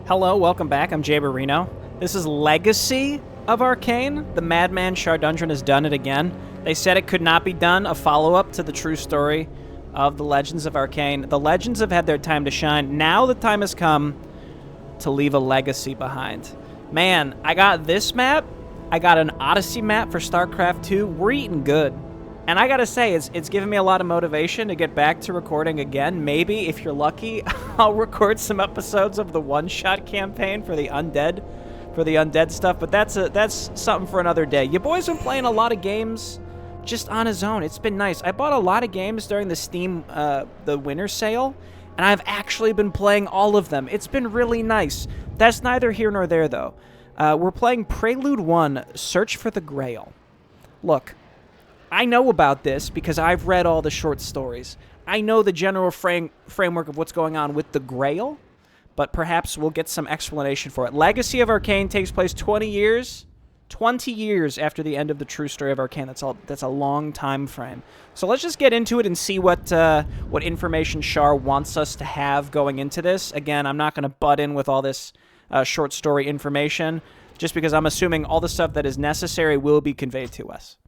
Hello, welcome back. I'm Jay Barrino. This is Legacy of Arkain. The Madman Shardundran has done it again. They said it could not be done, a follow-up to the true story of the Legends of Arkain. The Legends have had their time to shine. Now the time has come to leave a legacy behind. Man, I got this map. I got an Odyssey map for StarCraft 2. We're eating good. And I gotta say, it's given me a lot of motivation to get back to recording again. Maybe, if you're lucky, I'll record some episodes of the one-shot campaign for the undead stuff. But that's something for another day. You boys been playing a lot of games just on his own. It's been nice. I bought a lot of games during the Steam, the winter sale, and I've actually been playing all of them. It's been really nice. That's neither here nor there, though. We're playing Prelude 1, Search for the Grail. Look, I know about this because I've read all the short stories. I know the general framework of what's going on with the Grail, but perhaps we'll get some explanation for it. Legacy of Arkain takes place 20 years after the end of the true story of Arkain. That's a long time frame. So let's just get into it and see what information Shar wants us to have going into this. Again, I'm not going to butt in with all this short story information, just because I'm assuming all the stuff that is necessary will be conveyed to us.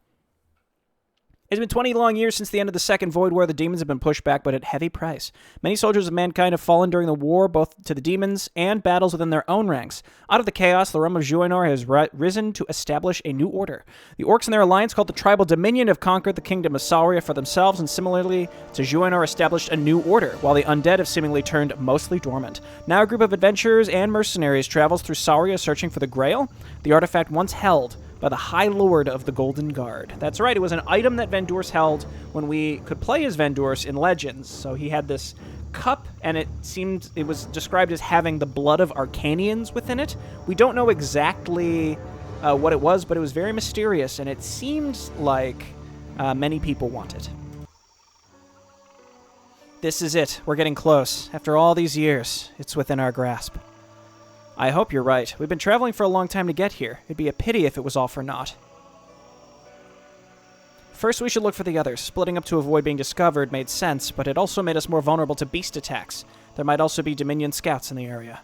It's been 20 long years since the end of the Second Void War. The demons have been pushed back, but at heavy price. Many soldiers of mankind have fallen during the war, both to the demons and battles within their own ranks. Out of the chaos, the realm of Juinor has risen to establish a new order. The orcs and their alliance, called the Tribal Dominion, have conquered the kingdom of Salria for themselves, and similarly to Juinor, established a new order, while the undead have seemingly turned mostly dormant. Now a group of adventurers and mercenaries travels through Salria searching for the Grail, the artifact once held by the High Lord of the Golden Guard. That's right, it was an item that Vendours held when we could play as Vendours in Legends. So he had this cup, and it was described as having the blood of Arcanians within it. We don't know exactly what it was, but it was very mysterious, and it seemed like many people want it. This is it. We're getting close. After all these years, it's within our grasp. I hope you're right. We've been traveling for a long time to get here. It'd be a pity if it was all for naught. First, we should look for the others. Splitting up to avoid being discovered made sense, but it also made us more vulnerable to beast attacks. There might also be Dominion scouts in the area.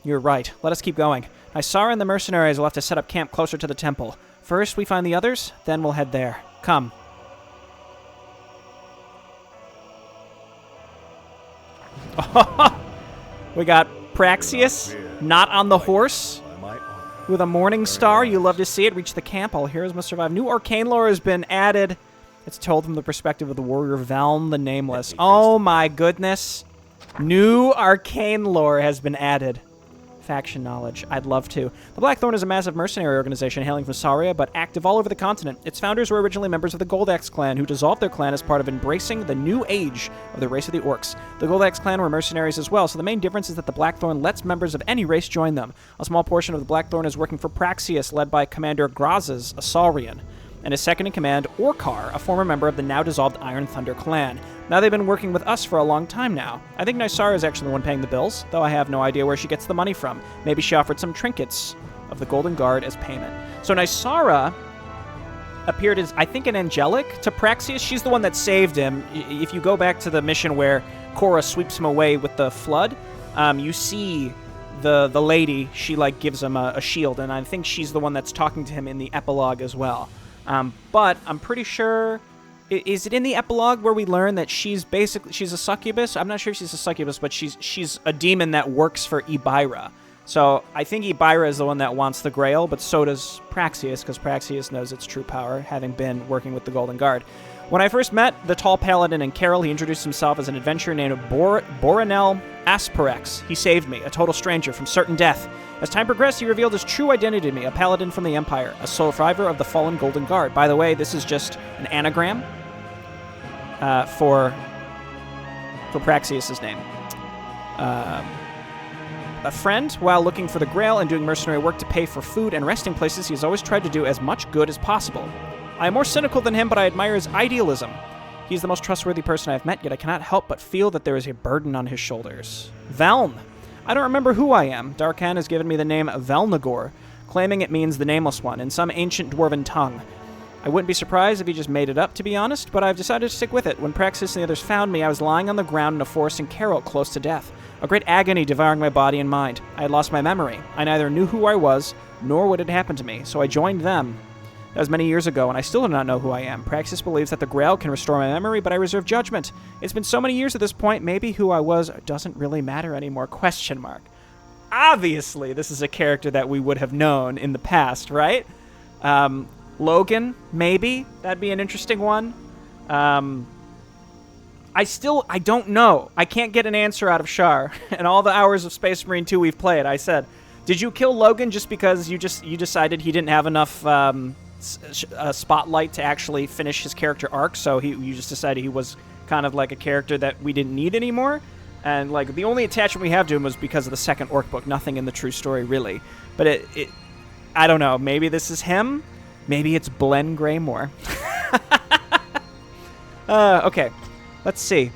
You're right. Let us keep going. Isara and the mercenaries will have to set up camp closer to the temple. First, we find the others, then we'll head there. Come. We got Praxius, not on the horse, with a morning star. You love to see it. Reach the camp. All heroes must survive. New arcane lore has been added. It's told from the perspective of the warrior Veln the Nameless. Oh my goodness. New arcane lore has been added. Faction knowledge. I'd love to. The Blackthorn is a massive mercenary organization hailing from Salria, but active all over the continent. Its founders were originally members of the Goldax clan, who dissolved their clan as part of embracing the new age of the race of the orcs. The Goldax clan were mercenaries as well, so the main difference is that the Blackthorn lets members of any race join them. A small portion of the Blackthorn is working for Praxius, led by Commander Grazes, a Salrian, and his second-in-command, Orkar, a former member of the now-dissolved Iron Thunder clan. Now they've been working with us for a long time now. I think Nysara is actually the one paying the bills, though I have no idea where she gets the money from. Maybe she offered some trinkets of the Golden Guard as payment. So Nysara appeared as, I think, an angelic to Praxius. She's the one that saved him. If you go back to the mission where Korra sweeps him away with the flood, you see the lady, she gives him a shield, and I think she's the one that's talking to him in the epilogue as well. But I'm pretty sure, is it in the epilogue where we learn that she's a succubus? I'm not sure if she's a succubus, but she's a demon that works for Ibira. So I think Ibira is the one that wants the Grail, but so does Praxius, because Praxius knows its true power, having been working with the Golden Guard. When I first met the tall paladin in Carol, he introduced himself as an adventurer named Boranel Asperex. He saved me, a total stranger, from certain death. As time progressed, he revealed his true identity to me, a paladin from the Empire, a survivor of the fallen Golden Guard. By the way, this is just an anagram for Praxius' name. A friend, while looking for the Grail and doing mercenary work to pay for food and resting places, he has always tried to do as much good as possible. I am more cynical than him, but I admire his idealism. He is the most trustworthy person I have met, yet I cannot help but feel that there is a burden on his shoulders. Veln. I don't remember who I am. Darkan has given me the name Velnagor, claiming it means the Nameless One in some ancient dwarven tongue. I wouldn't be surprised if he just made it up, to be honest, but I've decided to stick with it. When Praxis and the others found me, I was lying on the ground in a forest in Carol, close to death. A great agony devouring my body and mind. I had lost my memory. I neither knew who I was, nor what had happened to me, so I joined them. That was many years ago, and I still do not know who I am. Praxis believes that the Grail can restore my memory, but I reserve judgment. It's been so many years at this point, maybe who I was doesn't really matter anymore, ? Obviously, this is a character that we would have known in the past, right? Logan, maybe. That'd be an interesting one. I don't know. I can't get an answer out of Shar. And all the hours of Space Marine 2 we've played, I said, did you kill Logan just because you decided he didn't have enough spotlight to actually finish his character arc, so you just decided he was kind of like a character that we didn't need anymore? And like the only attachment we have to him was because of the second orc book, nothing in the true story really. But I don't know, maybe this is him? Maybe it's Blen Greymore. Okay, let's see.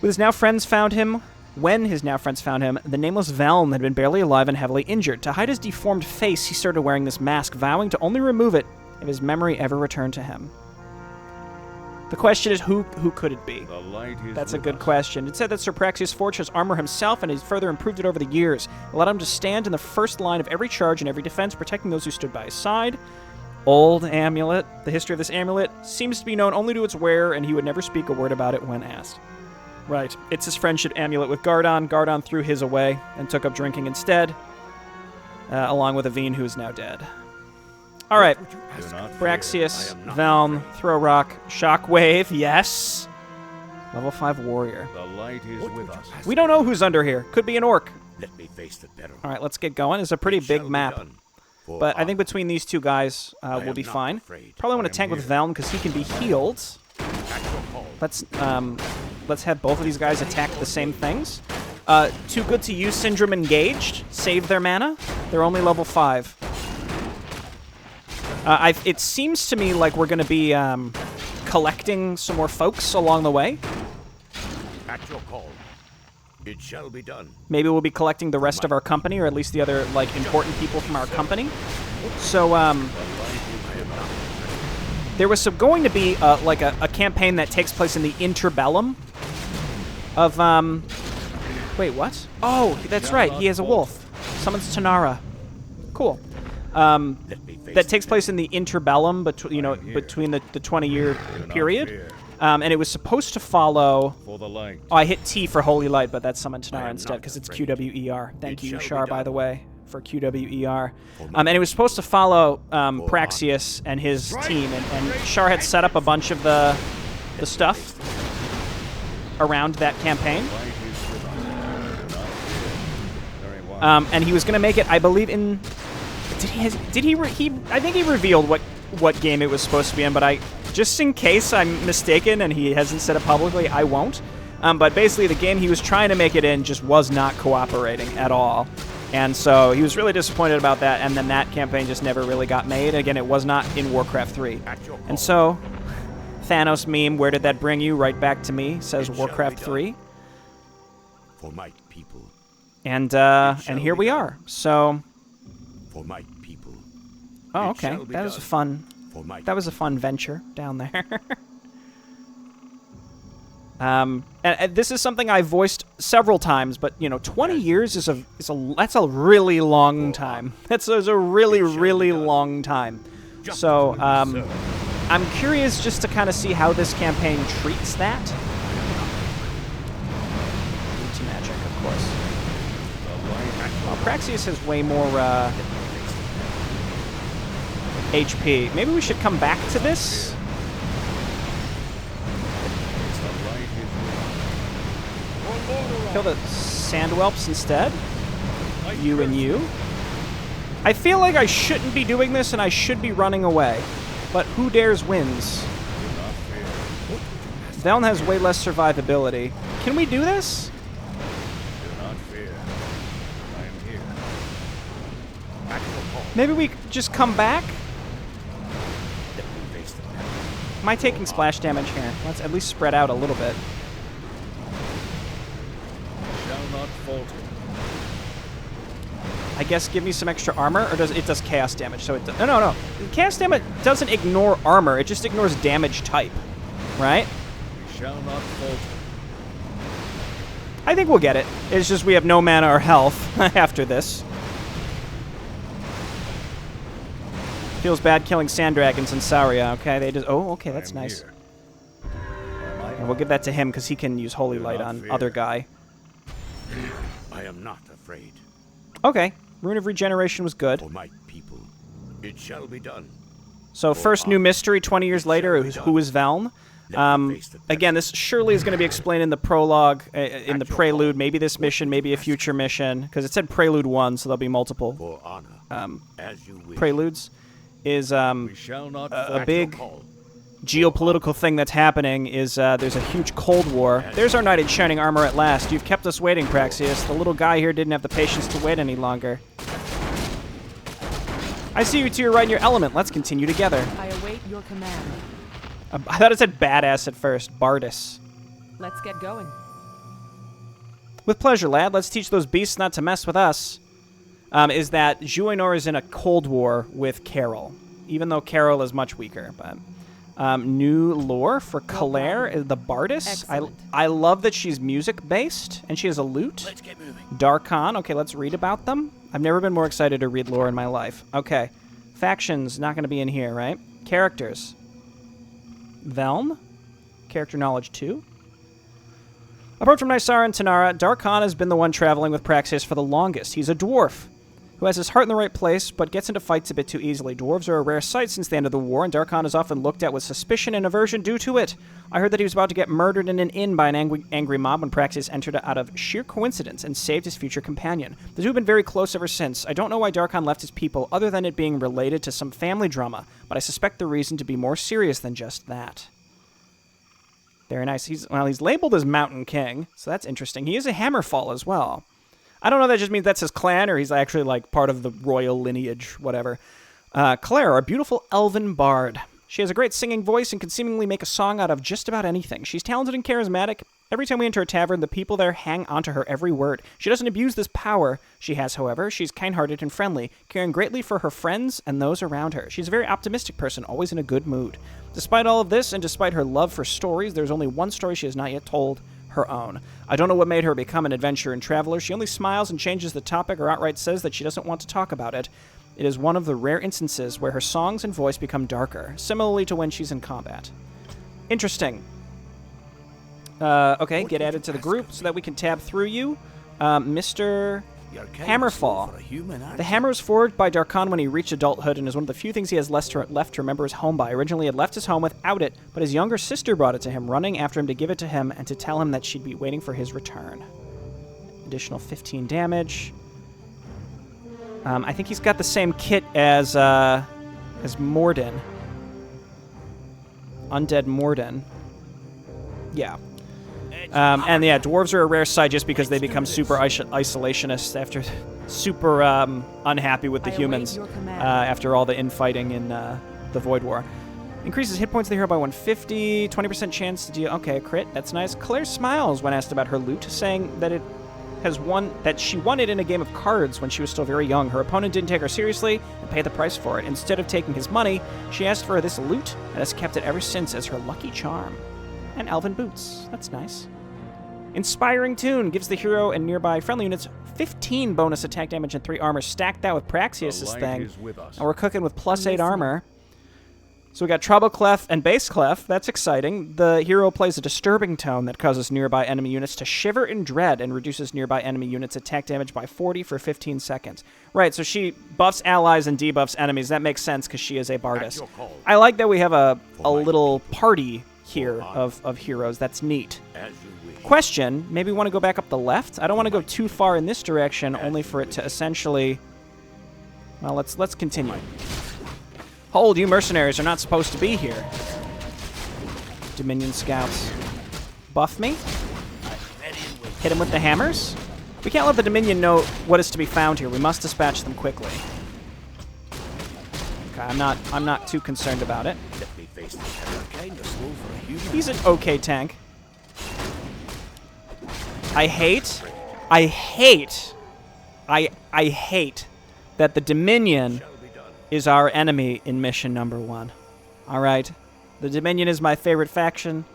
When his now friends found him, the nameless Velm had been barely alive and heavily injured. To hide his deformed face, he started wearing this mask, vowing to only remove it if his memory ever returned to him. The question is, who could it be? That's a good question. It said that Sir Praxius forged his armor himself, and he's further improved it over the years. It allowed him to stand in the first line of every charge and every defense, protecting those who stood by his side. Old amulet. The history of this amulet seems to be known only to its wearer, and he would never speak a word about it when asked. Right. It's his friendship amulet with Gardon. Gardon threw his away and took up drinking instead, along with Aveen, who is now dead. All right. Praxius, Velm, Throw Rock, Shockwave, yes. Level 5 Warrior. The light is with us. We don't know who's under here. Could be an orc. Let me face the peril. All right, let's get going. It's a pretty big map. But I think between these two guys, we'll be fine. Probably want to tank with Velm because he can be healed. Let's have both of these guys attack the same things. Too good to use Syndrome engaged. Save their mana. They're only level 5. It seems to me like we're going to be collecting some more folks along the way. At your call. It shall be done. Maybe we'll be collecting the rest of our company, or at least the other like important people from our company. So there was going to be like a campaign that takes place in the interbellum of wait, what? Oh, that's right. He has a wolf. Summons Tanara. Cool. That takes place in the interbellum between the 20-year period. And it was supposed to follow... For the light. Oh, I hit T for Holy Light, but that's Summon Tanara instead, because it's QWER. Thank you, Shar, by the way, for QWER. And it was supposed to follow Praxius and his team, and Shar had set up a bunch of the stuff around that campaign. And he was going to make it, I believe, in... I think he revealed what game it was supposed to be in, but just in case I'm mistaken and he hasn't said it publicly, I won't. But basically, the game he was trying to make it in just was not cooperating at all. And so he was really disappointed about that, and then that campaign just never really got made. Again, it was not in Warcraft 3. And so, Thanos meme, where did that bring you? Right back to me, says Warcraft 3. For my people. And here we are. So... For my people. Oh, okay. That was a fun. That was a fun venture down there. And this is something I voiced several times, but 20 years is that's a really long time. That's a really long time. So I'm curious just to kind of see how this campaign treats that. Into magic, of course. Well, Praxius has way more HP. Maybe we should come back to this. Kill the Sandwhelps instead. You and you. I feel like I shouldn't be doing this and I should be running away. But who dares wins? Velm has way less survivability. Can we do this? Maybe we just come back? Am I taking splash damage here? Let's at least spread out a little bit. Shall not falter. I guess give me some extra armor, or does it does chaos damage? So it no. Chaos damage doesn't ignore armor; it just ignores damage type, right? We shall not falter. I think we'll get it. It's just we have no mana or health after this. Feels bad killing sand dragons in Salria. Okay, they just. Oh, okay, that's nice. And we'll give that to him because he can use Holy Light on other guy. I am not afraid. Okay, Rune of Regeneration was good. For my people, it shall be done. So first new mystery 20 years later, who is Velm? Again, this surely is going to be explained in the prologue, in the Prelude, maybe this mission, maybe a future mission, because it said Prelude 1, so there'll be multiple For honor, as you wish. Preludes. Is We shall not a big geopolitical thing that's happening is there's a huge Cold War. There's our knight in shining armor at last. You've kept us waiting, Praxius. The little guy here didn't have the patience to wait any longer. I see you two are right in your element. Let's continue together. I await your command. I thought it said badass at first. Bardus. Let's get going. With pleasure, lad. Let's teach those beasts not to mess with us. Is that Juinor is in a Cold War with Carol, even though Carol is much weaker. But new lore for Claire is the Bardus. I love that she's music-based, and she has a lute. Let's get moving. Darkon. Okay, let's read about them. I've never been more excited to read lore in my life. Okay. Factions, not going to be in here, right? Characters. Velm. Character knowledge 2. Apart from Nysara and Tanara, Darkon has been the one traveling with Praxius for the longest. He's a dwarf who has his heart in the right place, but gets into fights a bit too easily. Dwarves are a rare sight since the end of the war, and Darkon is often looked at with suspicion and aversion due to it. I heard that he was about to get murdered in an inn by an angry mob when Praxius entered out of sheer coincidence and saved his future companion. The two have been very close ever since. I don't know why Darkon left his people, other than it being related to some family drama, but I suspect the reason to be more serious than just that. Very nice. He's labeled as Mountain King, so that's interesting. He is a Hammerfall as well. I don't know if that just means that's his clan or he's actually like part of the royal lineage, whatever. Claire, our beautiful elven bard. She has a great singing voice and can seemingly make a song out of just about anything. She's talented and charismatic. Every time we enter a tavern, the people there hang onto her every word. She doesn't abuse this power she has, however. She's kind-hearted and friendly, caring greatly for her friends and those around her. She's a very optimistic person, always in a good mood. Despite all of this, and despite her love for stories, there's only one story she has not yet told, her own. I don't know what made her become an adventurer and traveler. She only smiles and changes the topic or outright says that she doesn't want to talk about it. It is one of the rare instances where her songs and voice become darker, similarly to when she's in combat. Interesting. Okay, get added to the group so that we can tab through you. Mr. Hammerfall. The hammer was forged by Darkon when he reached adulthood and is one of the few things he has left to remember his home by. Originally, he had left his home without it, but his younger sister brought it to him, running after him to give it to him and to tell him that she'd be waiting for his return. Additional 15 damage. I think he's got the same kit as Morden. Undead Morden. Yeah. And yeah, dwarves are a rare sight just because they become super isolationists after super unhappy with the humans after all the infighting in the Void War. Increases hit points of the hero by 150, 20% chance to deal. Okay, crit, that's nice. Claire smiles when asked about her loot, saying that she won it in a game of cards when she was still very young. Her opponent didn't take her seriously and pay the price for it. Instead of taking his money, she asked for this loot and has kept it ever since as her lucky charm. And elven boots. That's nice. Inspiring Tune gives the hero and nearby friendly units 15 bonus attack damage and 3 armor. Stack that with Praxius' thing. And we're cooking with plus 8 armor. So we got Treble Clef and Bass Clef. That's exciting. The hero plays a disturbing tone that causes nearby enemy units to shiver in dread and reduces nearby enemy units' attack damage by 40 for 15 seconds. Right, so she buffs allies and debuffs enemies. That makes sense because she is a Bardess. I like that we have a little party here of heroes. That's neat. Question, maybe we want to go back up the left? I don't want to go too far in this direction, only for it to essentially... Well, let's continue. Hold, you mercenaries are not supposed to be here. Dominion scouts. Buff me. Hit him with the hammers. We can't let the Dominion know what is to be found here. We must dispatch them quickly. Okay, I'm not too concerned about it. He's an okay tank. I hate that the Dominion Shall be done. is our enemy in mission number 1. All right. The Dominion is my favorite faction.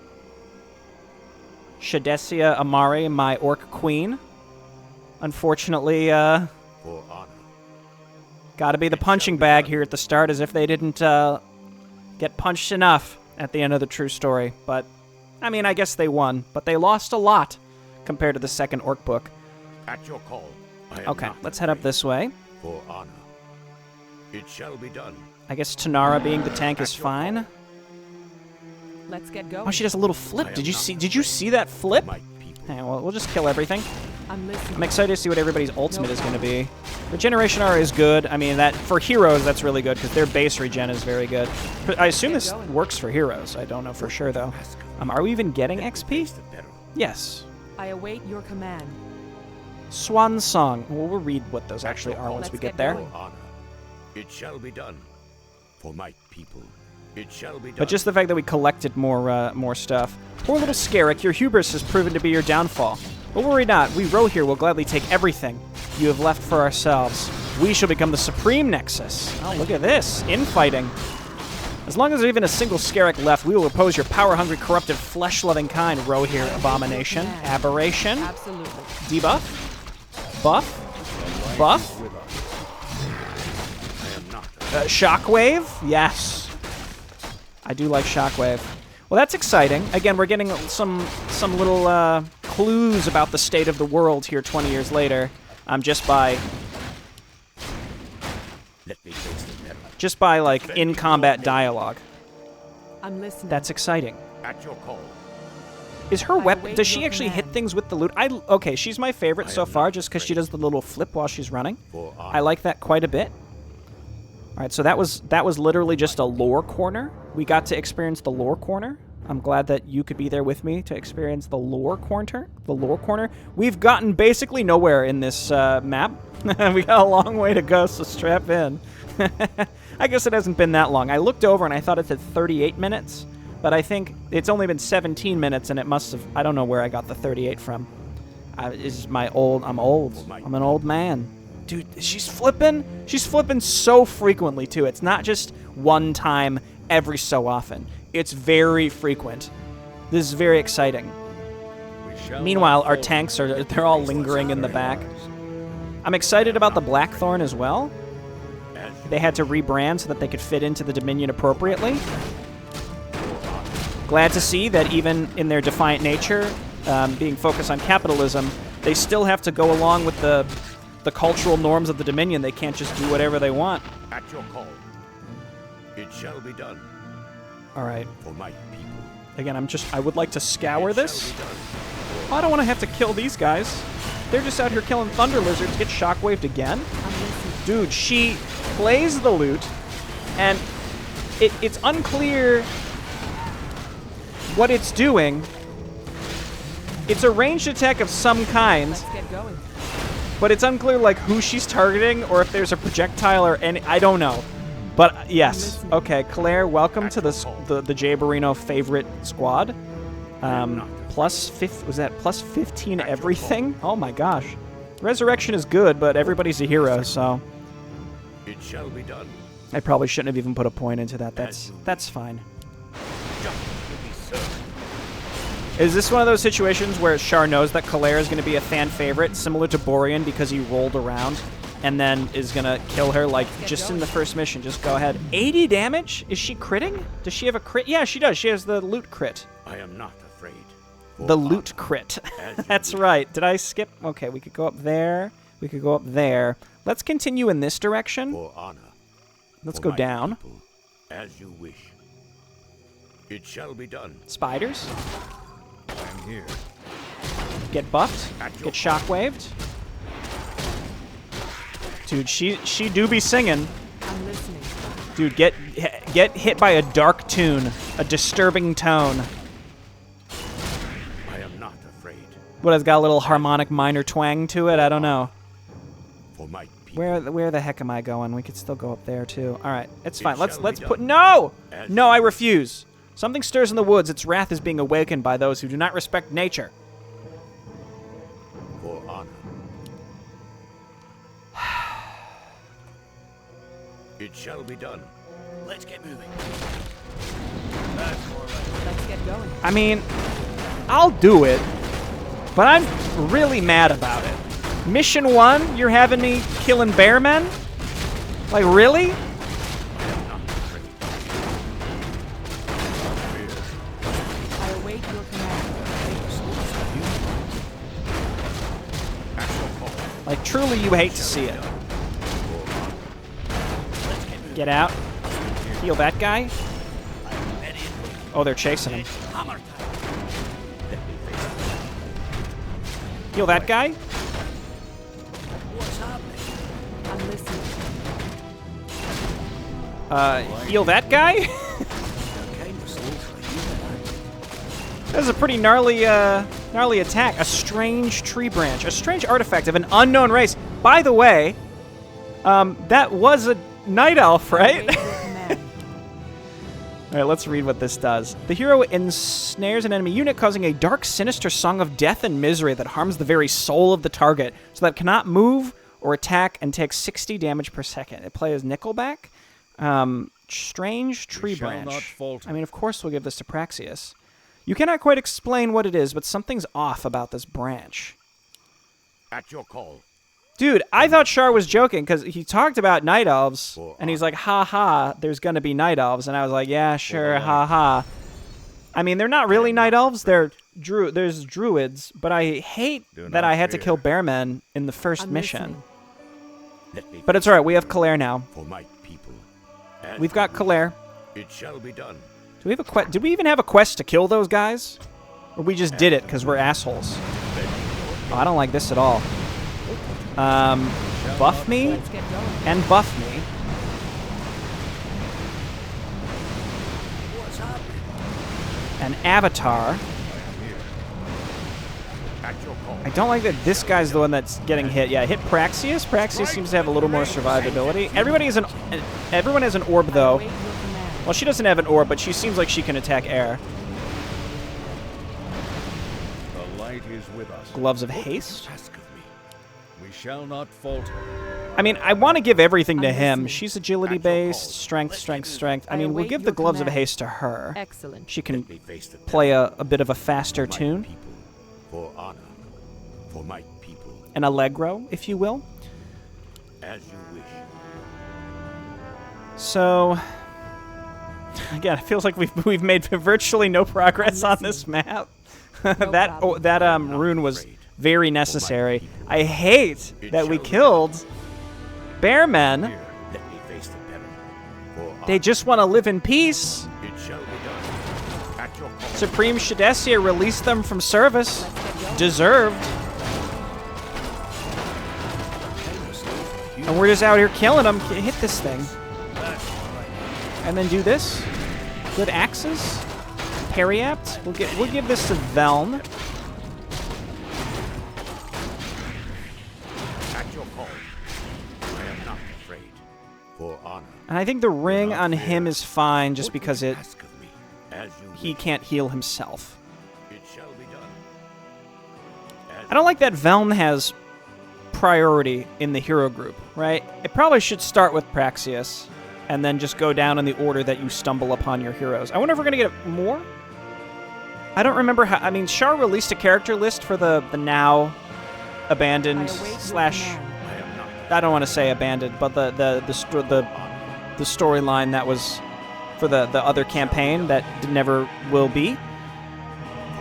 Shadesia Amari, my orc queen. Unfortunately, For honor. gotta be the punching bag here at the start, as if they didn't get punched enough at the end of the true story. But, I mean, I guess they won. But they lost a lot compared to the second orc book. At your call. I am Okay, not let's head up afraid. this way. For honor. It shall be done. I guess Tanara being the tank is fine. Let's get going. Oh, she does a little flip. Did you see that flip? My people. Hey, well, we'll just kill everything. I'm listening. I'm excited to see what everybody's ultimate is going to be. Regeneration R is good. I mean, that for heroes, that's really good because their base regen is very good. I assume this works for heroes. I don't know for sure, though. Are we even getting XP? The peril. Yes. I await your command. Swan Song. Well, we'll read what those actually are once Let's we get get there. going. For honor. It shall be done. For my people. It shall be done. But just the fact that we collected more stuff. Poor little Scarrick, your hubris has proven to be your downfall. But worry not, we row here will gladly take everything you have left for ourselves. We shall become the supreme nexus. Oh, look at this. Infighting. As long as there's even a single Scarrick left, we will oppose your power-hungry, corrupted, flesh-loving kind. Row here, abomination, aberration, Absolutely. debuff, buff, buff, I am not. shockwave. Yes, I do like shockwave. Well, that's exciting. Again, we're getting some little clues about the state of the world here 20 years later, just by Let me face the peril. like in combat dialogue. I'm listening. That's exciting. At your call. Is her I weapon? await Does she your actually hit command. things with the loot? Okay, she's my favorite so far, just because she does the little flip while she's running. For honor. I like that quite a bit. All right, so that was literally just a lore corner. We got to experience the lore corner. I'm glad that you could be there with me to experience the lore corner. We've gotten basically nowhere in this map. We got a long way to go, so strap in. I guess it hasn't been that long. I looked over and I thought it said 38 minutes, but I think it's only been 17 minutes, and it must have. I don't know where I got the 38 from. I'm old. I'm an old man. Dude, she's flipping. She's flipping so frequently, too. It's not just one time every so often. It's very frequent. This is very exciting. We shall Meanwhile, not our fall. tanks they're all lingering in the back. I'm excited about the Blackthorn as well. They had to rebrand so that they could fit into the Dominion appropriately. Glad to see that even in their defiant nature, being focused on capitalism, they still have to go along with the cultural norms of the Dominion. They can't just do whatever they want. At your call. It shall be done. All right. For my people. Again, I would like to scour It shall this. be done. I don't want to have to kill these guys. They're just out here killing thunder lizards. Get shockwaved again. I'm listening. Dude, she plays the loot, and it's unclear what it's doing. It's a ranged attack of some kind, Let's get going. but it's unclear like who she's targeting or if there's a projectile or any. I don't know. But yes, okay, Claire, welcome to the Jay Barino favorite squad. Was that plus 15 everything? Oh my gosh. Resurrection is good, but everybody's a hero, so It shall be done. I probably shouldn't have even put a point into that. That's fine. Justice will be served. Is this one of those situations where Char knows that Claire is going to be a fan favorite, similar to Borean, because he rolled around and then is going to kill her, like, just in the first mission? Just go ahead. 80 damage? Is she critting? Does she have a crit? Yeah, she does. She has the loot crit. I am not afraid. For The loot honor. crit. As you That's wish. right. Did I skip? Okay, we could go up there. We could go up there. Let's continue in this direction. For honor. Let's For go my down. people. As you wish. It shall be done. Spiders. I am here. Get buffed. At your Get shockwaved. Dude, she do be singing. I'm listening. Dude, get hit by a dark tune, a disturbing tone. I am not afraid. What, has got a little harmonic minor twang to it? I don't know. For my people. Where the heck am I going? We could still go up there too. All right, it's It fine. Let's shall be put done. no. As No, you I wish. refuse. Something stirs in the woods. Its wrath is being awakened by those who do not respect nature. For honor. It shall be done. Let's get moving. Let's get going. I mean, I'll do it, but I'm really mad about it. Mission 1, you're having me killing bear men? Like, really? I await your command. Like, truly, you hate to see it. Get out. Heal that guy. Oh, they're chasing him. Heal that guy. I'm listening. Heal that guy. That's a pretty gnarly attack. A strange tree branch. A strange artifact of an unknown race. By the way, that was a night elf, right? Await your command. All right, let's read what this does. The hero ensnares an enemy unit, causing a dark, sinister song of death and misery that harms the very soul of the target, so that it cannot move or attack and takes 60 damage per second. It plays Nickelback. Strange tree shall branch. not falter. I mean, of course we'll give this to Praxius. You cannot quite explain what it is, but something's off about this branch. At your call. Dude, I thought Shar was joking because he talked about night elves, and he's like, ha ha, there's going to be night elves. And I was like, yeah, sure, ha ha. I mean, they're not really night elves. There's druids, but I hate that I had to kill bearmen in the first I'm mission. listening. Let me But it's all right. We have Kalair now. for my people. As We've got Kalair. it shall be done. Do we have a quest? Did we even have a quest to kill those guys? Or we just did it because we're assholes? Oh, I don't like this at all. Buff me Let's get going. and buff me. An avatar. At your call. I don't like that this guy's the one that's getting hit. Yeah, hit Praxius. Praxius seems to have a little more survivability. Everyone has an orb, though. Await your command. Well, she doesn't have an orb, but she seems like she can attack air. The light is with us. Gloves of haste. Ask of me. We shall not falter. I mean, I want to give everything to I'm him. listening. She's agility-based, strength, strength, strength. I I mean, we'll await give the your gloves of command. haste to her. Excellent. She Let can me face the play peril a bit of a faster for my tune. people. For honor. For my people. An allegro, if you will. As you wish. So, again, it feels like we've made virtually no progress on this map. that rune was very necessary. I hate that we killed bear men. Here, let me face the peril. For They honor. just want to live in peace. It shall be done. At your call. Supreme Shadesia released them from service. Deserved. And we're just out here killing them. Hit this thing. And then do this. Good axes. Periapt. We'll give this to Veln. At your call. I am not afraid. For honor. And I think the ring on him is fine just What because would you it ask of me? As you he wish. can't heal himself. It shall be done. As I don't like that Veln has priority in the hero group, right? It probably should start with Praxius and then just go down in the order that you stumble upon your heroes. I wonder if we're going to get more? I don't remember how... I mean, Shar released a character list for the now abandoned I await your slash... command. I am not. I don't want to say abandoned, but the storyline that was for the other campaign that never will be.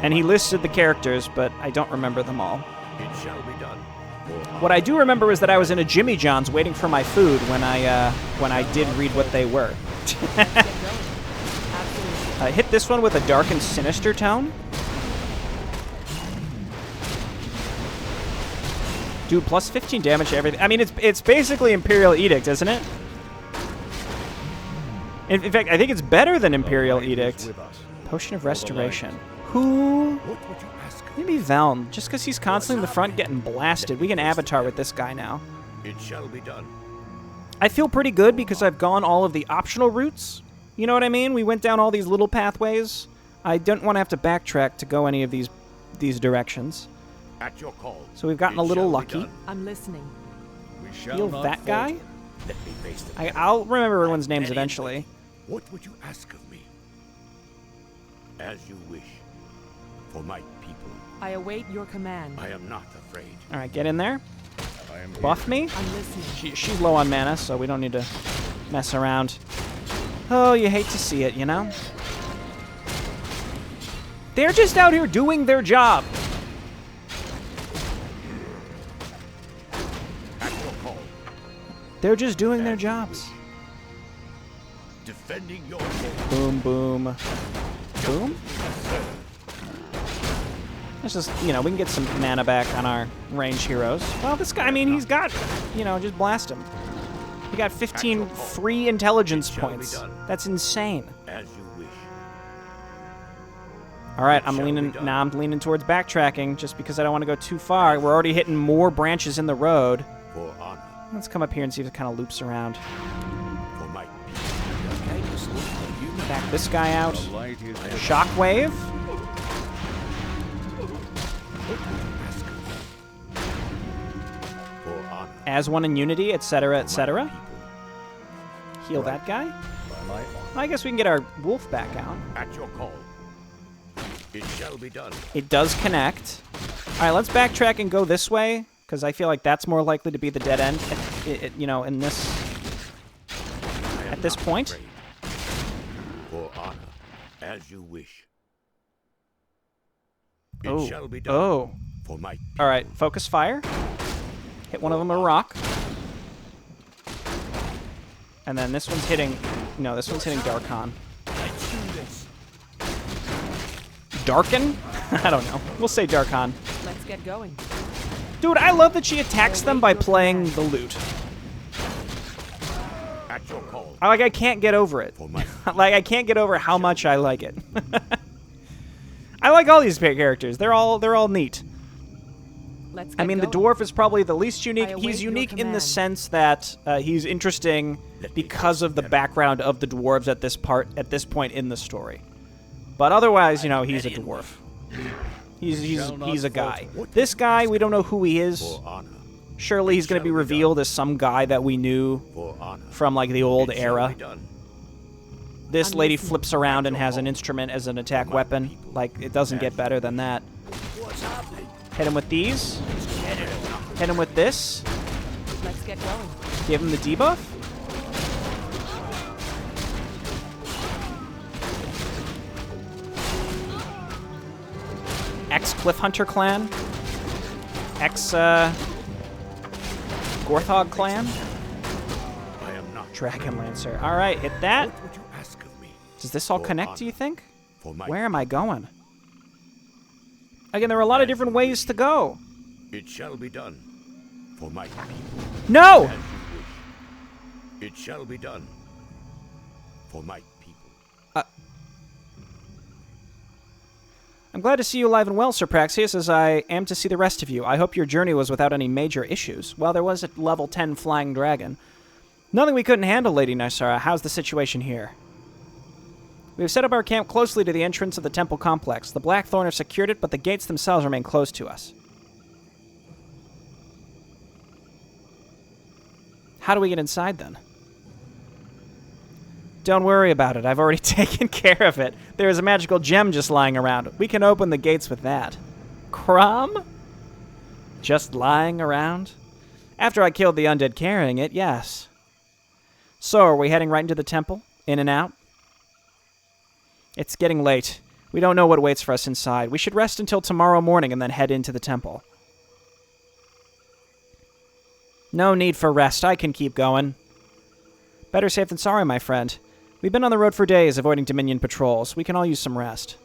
And he listed the characters, but I don't remember them all. It shall be done. For honor. What I do remember is that I was in a Jimmy John's waiting for my food when I did read what they were. Get going. Absolutely. Hit this one with a dark and sinister tone. Dude, plus 15 damage to everything. I mean, it's basically Imperial Edict, isn't it? In fact, I think it's better than Imperial The light is Edict. with us. Potion of For the Restoration. Who? What would you ask? Maybe Veln. Just because he's constantly in the front getting blasted. We can avatar with this guy now. It shall be done. I feel pretty good because I've gone all of the optional routes. You know what I mean? We went down all these little pathways. I don't want to have to backtrack to go any of these directions. At your call. So we've gotten It a little shall be lucky. done. I'm listening. We shall Heal not that guy. falter. Let me face the I'll remember everyone's names Any eventually. What would you ask of me? As you wish. For my people, I await your command. I am not afraid. All right, get in there. I am Buff me. I'm listening. She's low on mana, so we don't need to mess around. Oh, you hate to see it, you know? They're just out here doing their job. At your call. They're just doing their jobs. Defending your home. Boom, boom, boom. Let's just, you know, we can get some mana back on our range heroes. Well, this guy, I mean, he's got, you know, just blast him. He got 15 free intelligence points. That's insane. As you wish. All right, I'm leaning towards backtracking just because I don't want to go too far. We're already hitting more branches in the road. For honor. Let's come up here and see if it kind of loops around. For my people. Back this guy out. The light is with us. Shockwave. For honor. As one in unity, etc., etc. People. Heal that guy. By my honor. I guess we can get our wolf back out. At your call. It shall be done. It does connect. All right, let's backtrack and go this way because I feel like that's more likely to be the dead end. You know, in this at this point. Afraid. For honor. As you wish. It Oh. shall be done. Oh. For my people. All right, focus fire. Hit one of them with a rock. And then this one's hitting. No, this one's hitting Darkon. Let's do this. Darken? I don't know. We'll say Darkon. Let's get going. Dude, I love that she attacks them by playing the lute. At your call. I can't get over it. For my Like, I can't get over how much I like it. I like all these characters. They're all neat. Let's get I mean, the going. dwarf is probably the least unique. I await He's your unique in the command. sense that he's interesting because of the background of the dwarves at this point in the story. But otherwise, you know, he's a dwarf. He's a guy. This guy, we don't know who he is. For honor. Surely he's going to be revealed as some guy that we knew For honor. from like the old It shall era. be done. This I'm lady listening. flips around and has an instrument as an attack weapon. Like, it doesn't get better than that. What's happening? Hit him with these. Hit him with this. Let's get going. Give him the debuff. Ex-Cliff Hunter clan. Gorthog clan. I am not. Dragon Lancer. All right, hit that. What would you ask of me? Does this all For connect, do you honor. think? For my Where am I going? Again, there are a lot of different ways to go. It shall be done. For my people. No! As you wish. It shall be done. For my people. I'm glad to see you alive and well, Sir Praxius, as I am to see the rest of you. I hope your journey was without any major issues. Well, there was a level 10 flying dragon. Nothing we couldn't handle, Lady Nysara. How's the situation here? We have set up our camp closely to the entrance of the temple complex. The Blackthorn have secured it, but the gates themselves remain closed to us. How do we get inside, then? Don't worry about it. I've already taken care of it. There is a magical gem just lying around. We can open the gates with that. Crumb? Just lying around? After I killed the undead carrying it, yes. So, are we heading right into the temple? In and out? It's getting late. We don't know what waits for us inside. We should rest until tomorrow morning and then head into the temple. No need for rest. I can keep going. Better safe than sorry, my friend. We've been on the road for days, avoiding Dominion patrols. We can all use some rest.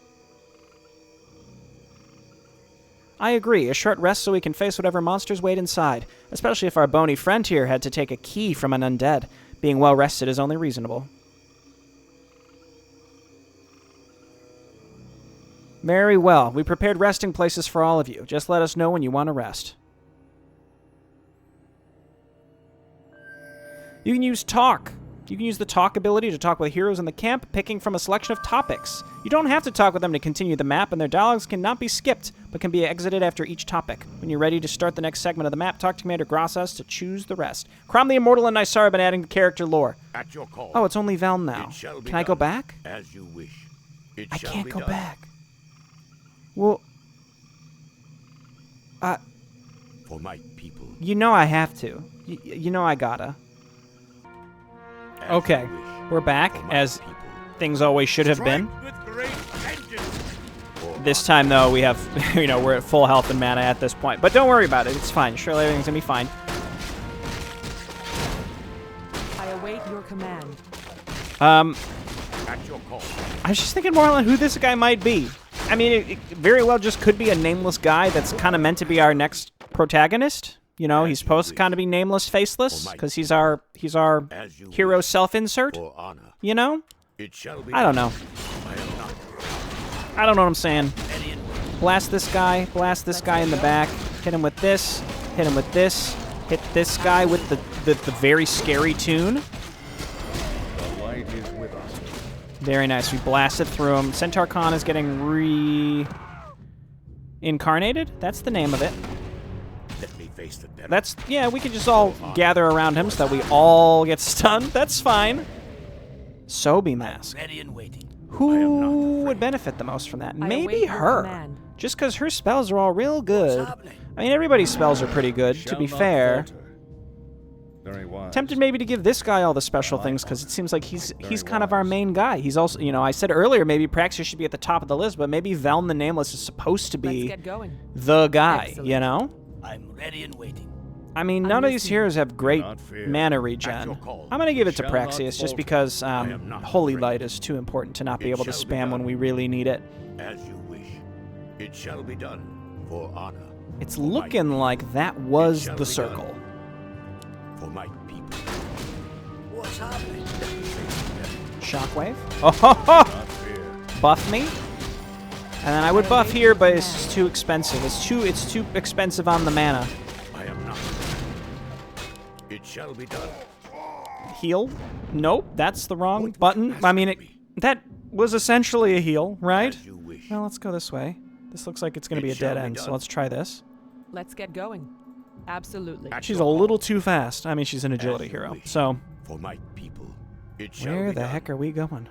I agree. A short rest so we can face whatever monsters wait inside, especially if our bony friend here had to take a key from an undead. Being well rested is only reasonable. Very well. We prepared resting places for all of you. Just let us know when you want to rest. You can use talk You can use the talk ability to talk with heroes in the camp, picking from a selection of topics. You don't have to talk with them to continue the map, and their dialogues cannot be skipped, but can be exited after each topic. When you're ready to start the next segment of the map, talk to Commander Grassas to choose the rest. Crom the Immortal and Nysara have been adding character lore. At your call. Oh, it's only Veln now. It shall be Can I go done back? As you wish. It I shall can't be go done. back. Well, For my people. you know I have to. You know I gotta. As Okay, you wish. we're back, For my as people. things always should have been. Strike with great vengeance. For This time, though, we have, we're at full health and mana at this point. But don't worry about it. It's fine. Surely everything's going to be fine. I await your command. At your call. I was just thinking more on who this guy might be. I mean, it very well just could be a nameless guy that's kind of meant to be our next protagonist. You know, he's supposed to kind of be nameless, faceless, because he's our As you hero wish. self-insert. For honor. You know? It shall be I don't done. know. I am not. I don't know what I'm saying. Blast this guy in the back, hit him with this, hit him with this, hit this guy with the very scary tune. The light is with us. Very nice. We blasted through him. Centaur Khan is getting reincarnated? That's the name of it. Let me face the devil. That's, yeah, we can just all gather around him so that we all get stunned. That's fine. Sobi Mask. Ready and waiting. Who would benefit the most from that? I Maybe await your her. command. Just because her spells are all real good. I mean, everybody's spells are pretty good, to Shall be not fair. falter. Very wise. Tempted maybe to give this guy all the special things because it seems like he's kind of our main guy. He's also, you know, I said earlier maybe Praxia should be at the top of the list, but maybe Veln the Nameless is supposed to Let's be get going. the guy, Excellent. you know? I'm ready and waiting. I mean, I'm none of these listening. heroes have great not fear. mana At regen. your call. I'm going to give it to Shall not Praxius just falter. because am not Holy afraid. Light is too important to not be It able to shall be spam when done. we really need it. As you wish. It shall be done. For honor. It's For my looking like that was shall the be circle. done. For my people. What's happening? Shockwave. Oh, ho, ho! Not fear. Buff me. And then I would buff here, but it's just too expensive. It's too expensive on the mana. I am not. It shall be done. Heal? Nope, that's the wrong What button. ask I mean, of me? that was essentially a heal, right? As you wish. Well, let's go this way. This looks like it's going to be a It shall dead be end, so done. let's try this. Let's get going. Absolutely. At She's a your little call. too fast. I mean, she's an agility you hero. wish. So, For my people. It shall where be the done. heck are we going?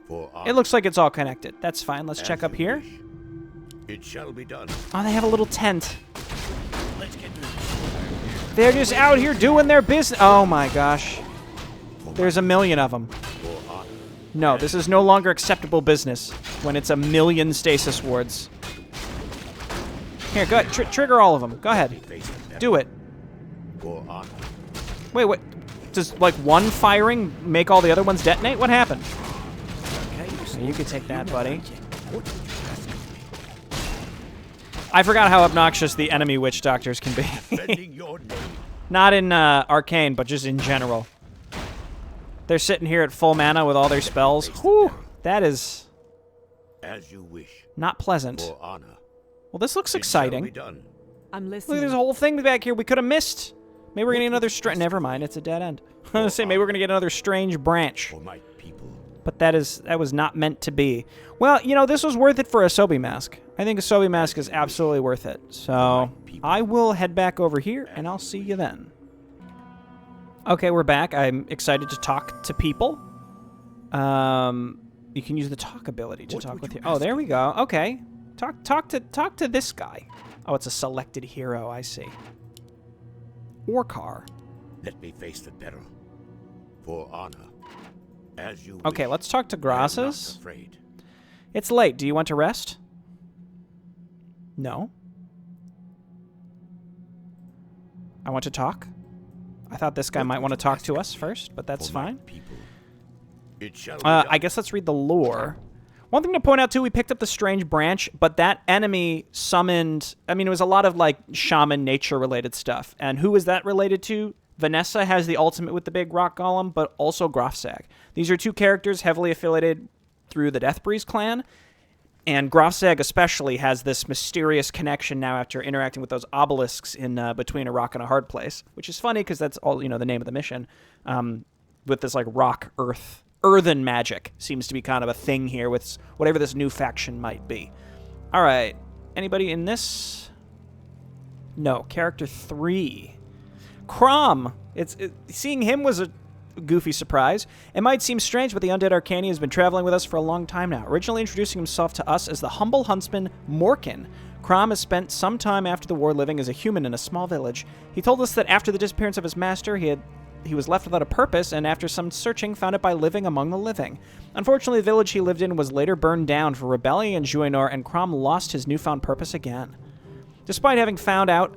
For It honor. looks like it's all connected. That's fine. Let's As check up you here. wish. It shall be done. Oh, they have a little tent. Let's get moving. They're just out here doing their business. Oh my gosh. There's a million of them. For honor. No, this is no longer acceptable business when it's a million stasis wards. Here, go ahead. Trigger all of them. Go ahead. Face the devil. Do it. For honor. Wait, what? Does, like, one firing make all the other ones detonate? What happened? You could take that, buddy. I forgot how obnoxious the enemy witch doctors can be. Defending your name. Not in Arkain, but just in general. They're sitting here at full mana with all their spells. Whew, that is As you wish. not pleasant. For honor. Well, this looks It shall be exciting. done. I'm Look, listening. there's a whole thing back here we could have missed. Maybe we're gonna get another strange. Never mind, it's a dead end. I was gonna say maybe we're gonna get another strange branch, For my people. but that was not meant to be. Well, you know, this was worth it for a Sobi mask. I think a Sobi mask is absolutely worth it. So I will head back over here, and I'll see you then. Okay, we're back. I'm excited to talk to people. You can use the talk ability to What talk would with you you. Oh, ask there of we go. Okay, talk to this guy. Oh, it's a selected hero. I see. Warcar. Let me face the peril. For honor. As you Okay, wish. let's talk to I am not Grassas. afraid. It's late. Do you want to rest? No. I want to talk. I thought this guy What might would want to you talk ask to of us me? first, but that's For my fine. people. It shall be I done. guess let's read the lore. One thing to point out, too, we picked up the strange branch, but that enemy summoned... I mean, it was a lot of, like, shaman nature-related stuff. And who is that related to? Vanessa has the ultimate with the big rock golem, but also Grofsag. These are two characters heavily affiliated through the Deathbreeze clan, and Grofsag especially has this mysterious connection now after interacting with those obelisks in Between a Rock and a Hard Place, which is funny because that's all, you know, the name of the mission. with this like rock, earthen magic seems to be kind of a thing here with whatever this new faction might be. All right, anybody in this? No, character 3. Crom. Seeing him was a goofy surprise. It might seem strange, but the undead Arcani has been traveling with us for a long time now, originally introducing himself to us as the humble huntsman Morkin. Crom has spent some time after the war living as a human in a small village. He told us that after the disappearance of his master, he was left without a purpose, and after some searching, found it by living among the living. Unfortunately, the village he lived in was later burned down for rebellion in Juinor, and Crom lost his newfound purpose again. Despite having found out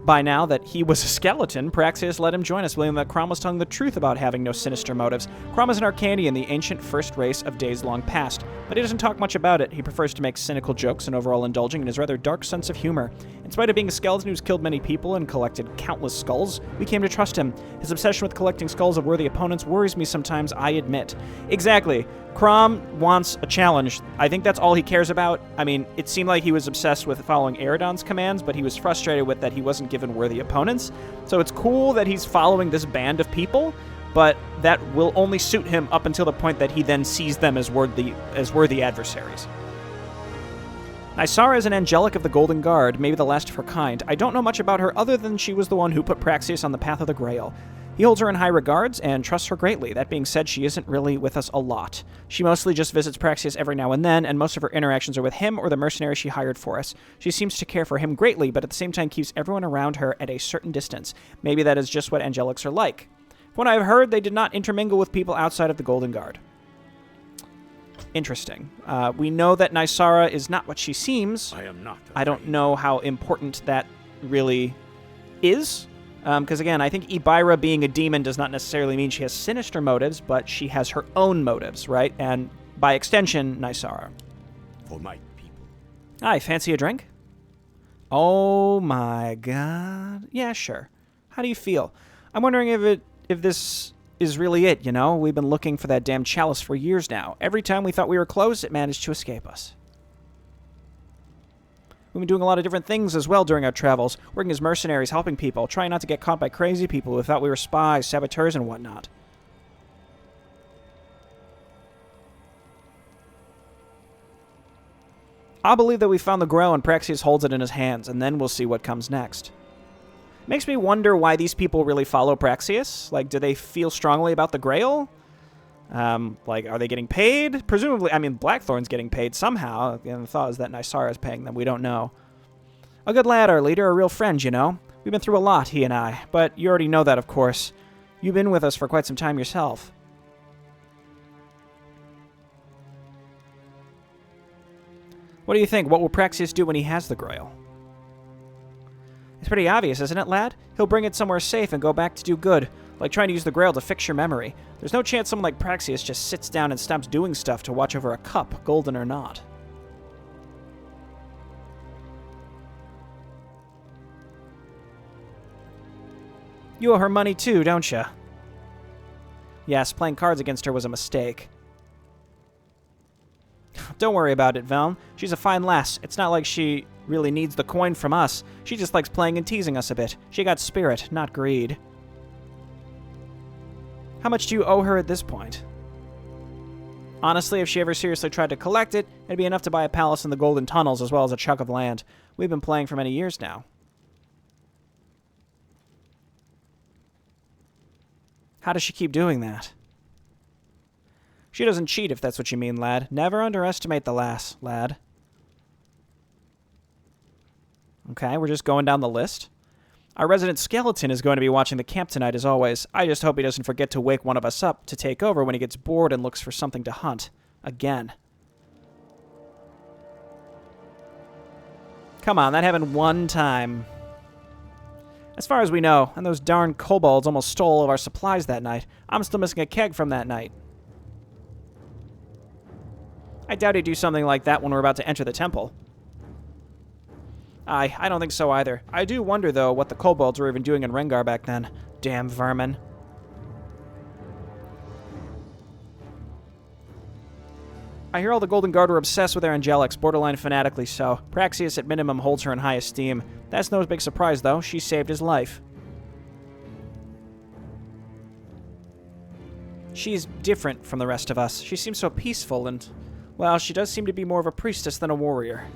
by now that he was a skeleton, Praxius let him join us, believing that Crom was telling the truth about having no sinister motives. Crom is an Arcanian, the ancient first race of days long past, but he doesn't talk much about it. He prefers to make cynical jokes and overall indulging in his rather dark sense of humor. In spite of being a skeleton who's killed many people and collected countless skulls, we came to trust him. His obsession with collecting skulls of worthy opponents worries me sometimes, I admit. Exactly. Crom wants a challenge. I think that's all he cares about. I mean, it seemed like he was obsessed with following Eridon's commands, but he was frustrated with that he wasn't given worthy opponents. So it's cool that he's following this band of people, but that will only suit him up until the point that he then sees them as worthy adversaries. Nysara is an angelic of the Golden Guard, maybe the last of her kind. I don't know much about her other than she was the one who put Praxius on the path of the Grail. He holds her in high regards and trusts her greatly. That being said, she isn't really with us a lot. She mostly just visits Praxius every now and then, and most of her interactions are with him or the mercenary she hired for us. She seems to care for him greatly, but at the same time keeps everyone around her at a certain distance. Maybe that is just what angelics are like. From what I've heard, they did not intermingle with people outside of the Golden Guard. Interesting. We know that Nysara is not what she seems. I am not. I don't know how important that really is. Because again, I think Ibira being a demon does not necessarily mean she has sinister motives, but she has her own motives, right? And by extension, Nysara. For my people. Hi, fancy a drink? Oh my god. Yeah, sure. How do you feel? I'm wondering if this is really it, you know? We've been looking for that damn chalice for years now. Every time we thought we were close, it managed to escape us. We've been doing a lot of different things as well during our travels, working as mercenaries, helping people, trying not to get caught by crazy people who thought we were spies, saboteurs, and whatnot. I'll believe that we found the Grail and Praxius holds it in his hands, and then we'll see what comes next. Makes me wonder why these people really follow Praxius. Like, do they feel strongly about the Grail? Like, are they getting paid? Presumably, I mean, Blackthorn's getting paid somehow. And the thought is that Nysara is paying them. We don't know. A good lad, our leader, a real friend, you know. We've been through a lot, he and I. But you already know that, of course. You've been with us for quite some time yourself. What do you think? What will Praxius do when he has the Grail? It's pretty obvious, isn't it, lad? He'll bring it somewhere safe and go back to do good. Like trying to use the Grail to fix your memory. There's no chance someone like Praxius just sits down and stops doing stuff to watch over a cup, golden or not. You owe her money too, don't you? Yes, playing cards against her was a mistake. Don't worry about it, Velm. She's a fine lass. It's not like she really needs the coin from us. She just likes playing and teasing us a bit. She got spirit, not greed. How much do you owe her at this point? Honestly, if she ever seriously tried to collect it, it'd be enough to buy a palace in the Golden Tunnels as well as a chunk of land. We've been playing for many years now. How does she keep doing that? She doesn't cheat, if that's what you mean, lad. Never underestimate the lass, lad. Okay, we're just going down the list. Our resident skeleton is going to be watching the camp tonight, as always. I just hope he doesn't forget to wake one of us up to take over when he gets bored and looks for something to hunt. Again. Come on, that happened one time. As far as we know, and those darn kobolds almost stole all of our supplies that night. I'm still missing a keg from that night. I doubt he'd do something like that when we're about to enter the temple. I don't think so either. I do wonder, though, what the kobolds were even doing in Rengar back then. Damn vermin. I hear all the Golden Guard are obsessed with their angelics, borderline fanatically so. Praxius at minimum holds her in high esteem. That's no big surprise, though. She saved his life. She's different from the rest of us. She seems so peaceful and, well, she does seem to be more of a priestess than a warrior.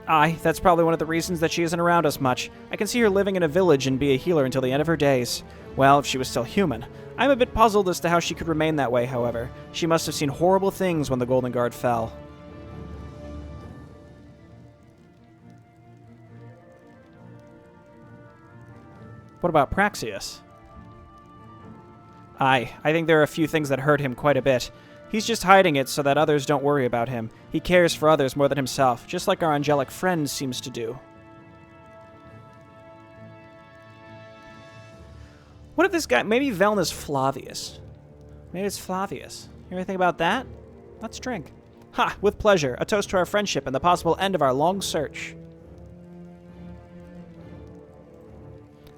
Aye, that's probably one of the reasons that she isn't around us much. I can see her living in a village and be a healer until the end of her days. Well, if she was still human. I'm a bit puzzled as to how she could remain that way, however. She must have seen horrible things when the Golden Guard fell. What about Praxius? Aye, I think there are a few things that hurt him quite a bit. He's just hiding it so that others don't worry about him. He cares for others more than himself, just like our angelic friend seems to do. What if this guy... Maybe Veln is Flavius. Maybe it's Flavius. You ever think about that? Let's drink. Ha! With pleasure. A toast to our friendship and the possible end of our long search.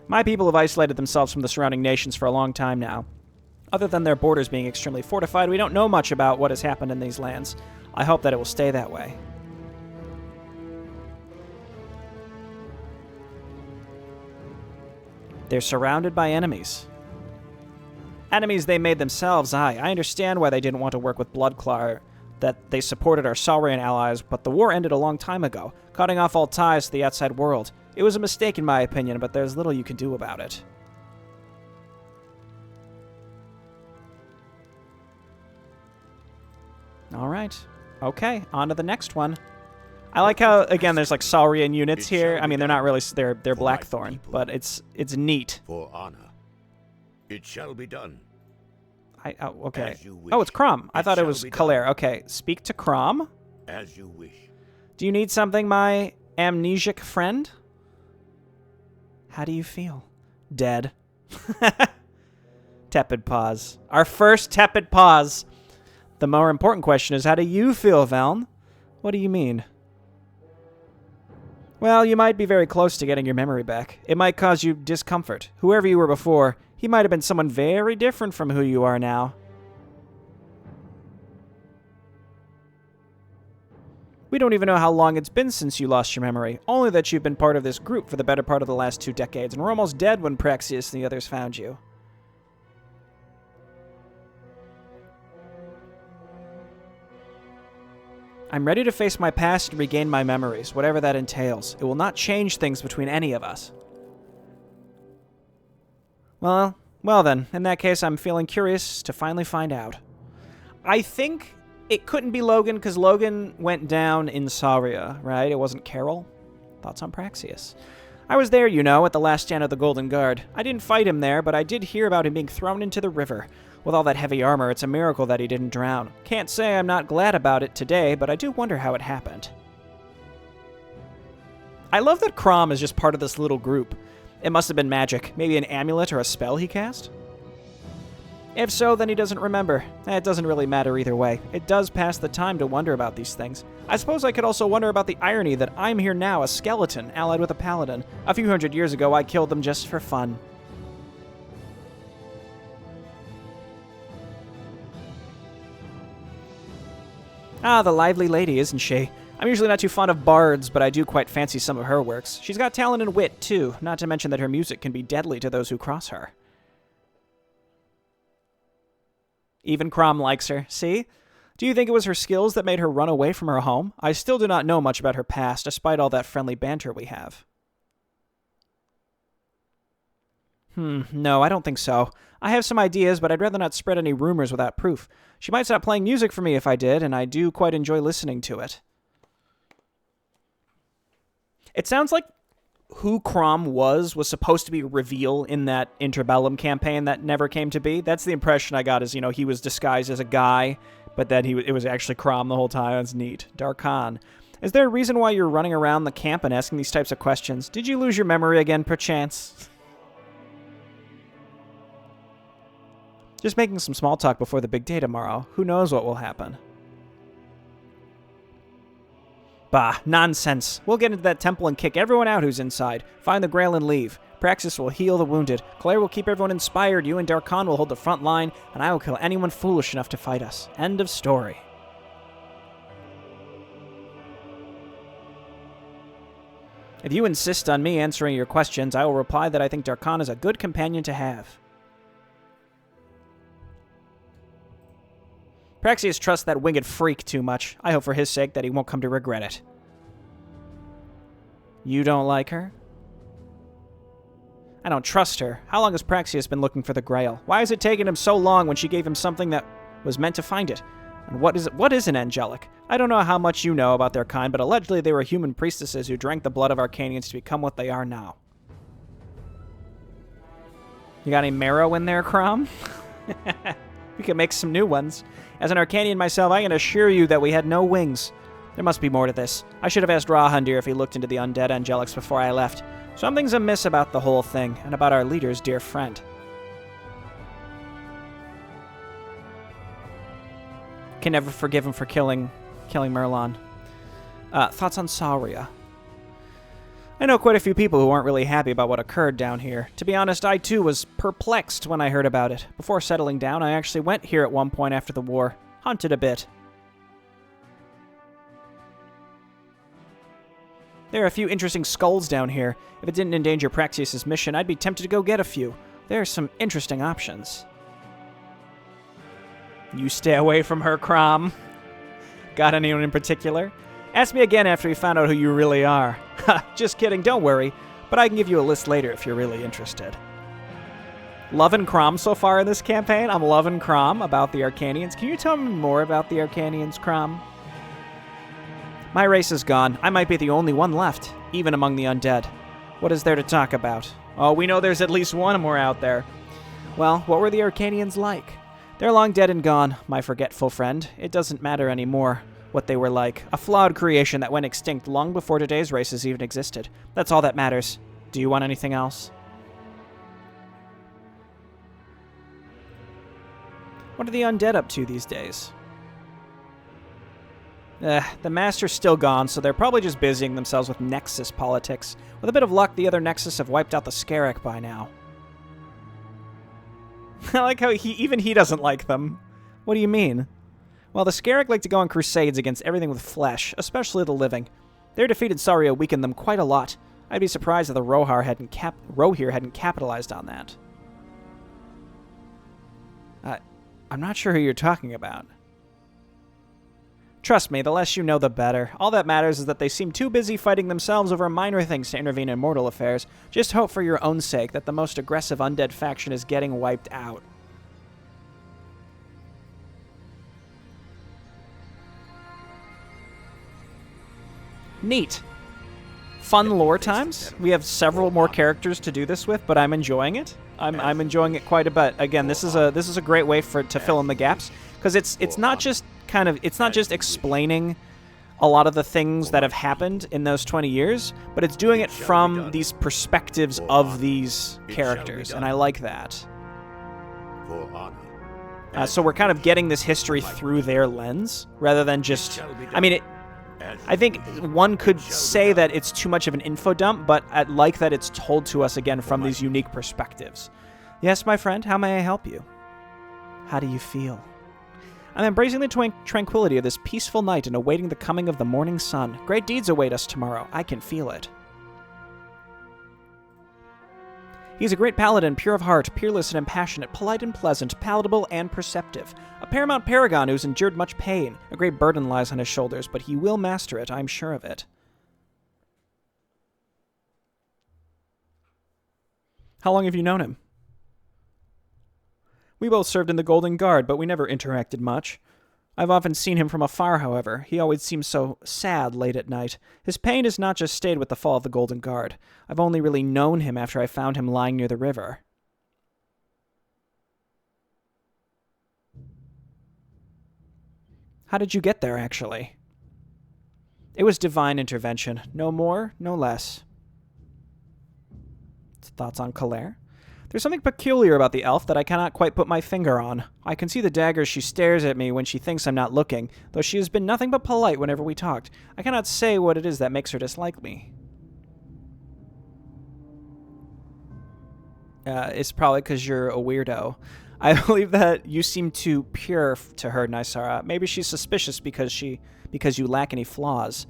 My people have isolated themselves from the surrounding nations for a long time now. Other than their borders being extremely fortified, we don't know much about what has happened in these lands. I hope that it will stay that way. They're surrounded by enemies. Enemies they made themselves, aye. I understand why they didn't want to work with Bloodclaw, that they supported our Salrian allies, but the war ended a long time ago, cutting off all ties to the outside world. It was a mistake in my opinion, but there's little you can do about it. All right. Okay, on to the next one. I like how, again, there's like Salrian units here. I mean, they're not really, they're Blackthorn, but it's neat. For honor. It shall be done. Oh, okay. As you wish. Oh, it's Crom. I thought it shall was be Kalair. Okay, speak to Crom. As you wish. Do you need something, my amnesic friend? How do you feel? Dead. Tepid pause. Our first tepid pause. The more important question is, how do you feel, Veln? What do you mean? Well, you might be very close to getting your memory back. It might cause you discomfort. Whoever you were before, he might have been someone very different from who you are now. We don't even know how long it's been since you lost your memory, only that you've been part of this group for the better part of the last 2 decades, and we're almost dead when Praxius and the others found you. I'm ready to face my past and regain my memories, whatever that entails. It will not change things between any of us. Well then, in that case, I'm feeling curious to finally find out. I think it couldn't be Logan, because Logan went down in Salria, right? It wasn't Carol? Thoughts on Praxius? I was there, you know, at the last stand of the Golden Guard. I didn't fight him there, but I did hear about him being thrown into the river. With all that heavy armor, it's a miracle that he didn't drown. Can't say I'm not glad about it today, but I do wonder how it happened. I love that Crom is just part of this little group. It must have been magic. Maybe an amulet or a spell he cast? If so, then he doesn't remember. It doesn't really matter either way. It does pass the time to wonder about these things. I suppose I could also wonder about the irony that I'm here now, a skeleton, allied with a paladin. A few hundred years ago, I killed them just for fun. Ah, the lively lady, isn't she? I'm usually not too fond of bards, but I do quite fancy some of her works. She's got talent and wit, too, not to mention that her music can be deadly to those who cross her. Even Crom likes her, see? Do you think it was her skills that made her run away from her home? I still do not know much about her past, despite all that friendly banter we have. No, I don't think so. I have some ideas, but I'd rather not spread any rumors without proof. She might stop playing music for me if I did, and I do quite enjoy listening to it. It sounds like who Crom was supposed to be a reveal in that Interbellum campaign that never came to be. That's the impression I got, is, you know, he was disguised as a guy, but then it was actually Crom the whole time. That's neat. Darkan. Is there a reason why you're running around the camp and asking these types of questions? Did you lose your memory again, perchance? Just making some small talk before the big day tomorrow. Who knows what will happen? Bah, nonsense. We'll get into that temple and kick everyone out who's inside. Find the Grail and leave. Praxis will heal the wounded. Claire will keep everyone inspired. You and Darkan will hold the front line, and I will kill anyone foolish enough to fight us. End of story. If you insist on me answering your questions, I will reply that I think Darkan is a good companion to have. Praxius trusts that winged freak too much. I hope for his sake that he won't come to regret it. You don't like her? I don't trust her. How long has Praxius been looking for the Grail? Why has it taken him so long when she gave him something that was meant to find it? And what is an angelic? I don't know how much you know about their kind, but allegedly they were human priestesses who drank the blood of Arcanians to become what they are now. You got any marrow in there, Crom? We could make some new ones. As an Arcanian myself, I can assure you that we had no wings. There must be more to this. I should have asked Rahandir if he looked into the undead angelics before I left. Something's amiss about the whole thing, and about our leader's dear friend. Can never forgive him for killing Merlon. Thoughts on Salria? I know quite a few people who aren't really happy about what occurred down here. To be honest, I too was perplexed when I heard about it. Before settling down, I actually went here at one point after the war. Hunted a bit. There are a few interesting skulls down here. If it didn't endanger Praxius' mission, I'd be tempted to go get a few. There are some interesting options. You stay away from her, Crom. Got anyone in particular? Ask me again after we found out who you really are. Ha, just kidding, don't worry. But I can give you a list later if you're really interested. Loving Crom so far in this campaign? I'm loving Crom about the Arcanians. Can you tell me more about the Arcanians, Crom? My race is gone. I might be the only one left, even among the undead. What is there to talk about? Oh, we know there's at least one more out there. Well, what were the Arcanians like? They're long dead and gone, my forgetful friend. It doesn't matter anymore what they were like. A flawed creation that went extinct long before today's races even existed. That's all that matters. Do you want anything else? What are the undead up to these days? The Master's still gone, so they're probably just busying themselves with Nexus politics. With a bit of luck, the other Nexus have wiped out the Scarab by now. I like how even he doesn't like them. What do you mean? Well, the Scarab like to go on crusades against everything with flesh, especially the living. Their defeat in Salria weakened them quite a lot. I'd be surprised if the Rohir hadn't capitalized on that. I'm not sure who you're talking about. Trust me, the less you know, the better. All that matters is that they seem too busy fighting themselves over minor things to intervene in mortal affairs. Just hope for your own sake that the most aggressive undead faction is getting wiped out. Neat. Fun lore times. We have several more characters to do this with, but I'm enjoying it. I'm enjoying it quite a bit. Again, this is a great way to fill in the gaps, because it's not just explaining a lot of the things that have happened in those 20 years, but it's doing it from these perspectives of these characters, and I like that. So we're kind of getting this history through their lens, rather than just... I think one could say that it's too much of an info dump, but I like that it's told to us again from these unique perspectives. Yes, my friend, how may I help you? How do you feel? I'm embracing the tranquility of this peaceful night and awaiting the coming of the morning sun. Great deeds await us tomorrow. I can feel it. He's a great paladin, pure of heart, peerless and impassionate, polite and pleasant, palatable and perceptive. A paramount paragon who's endured much pain. A great burden lies on his shoulders, but he will master it, I'm sure of it. How long have you known him? We both served in the Golden Guard, but we never interacted much. I've often seen him from afar, however. He always seems so sad late at night. His pain has not just stayed with the fall of the Golden Guard. I've only really known him after I found him lying near the river. How did you get there, actually? It was divine intervention. No more, no less. Thoughts on Claire? There's something peculiar about the elf that I cannot quite put my finger on. I can see the daggers she stares at me when she thinks I'm not looking, though she has been nothing but polite whenever we talked. I cannot say what it is that makes her dislike me. It's probably because you're a weirdo. I believe that you seem too pure to her, Nysara. Maybe she's suspicious because you lack any flaws.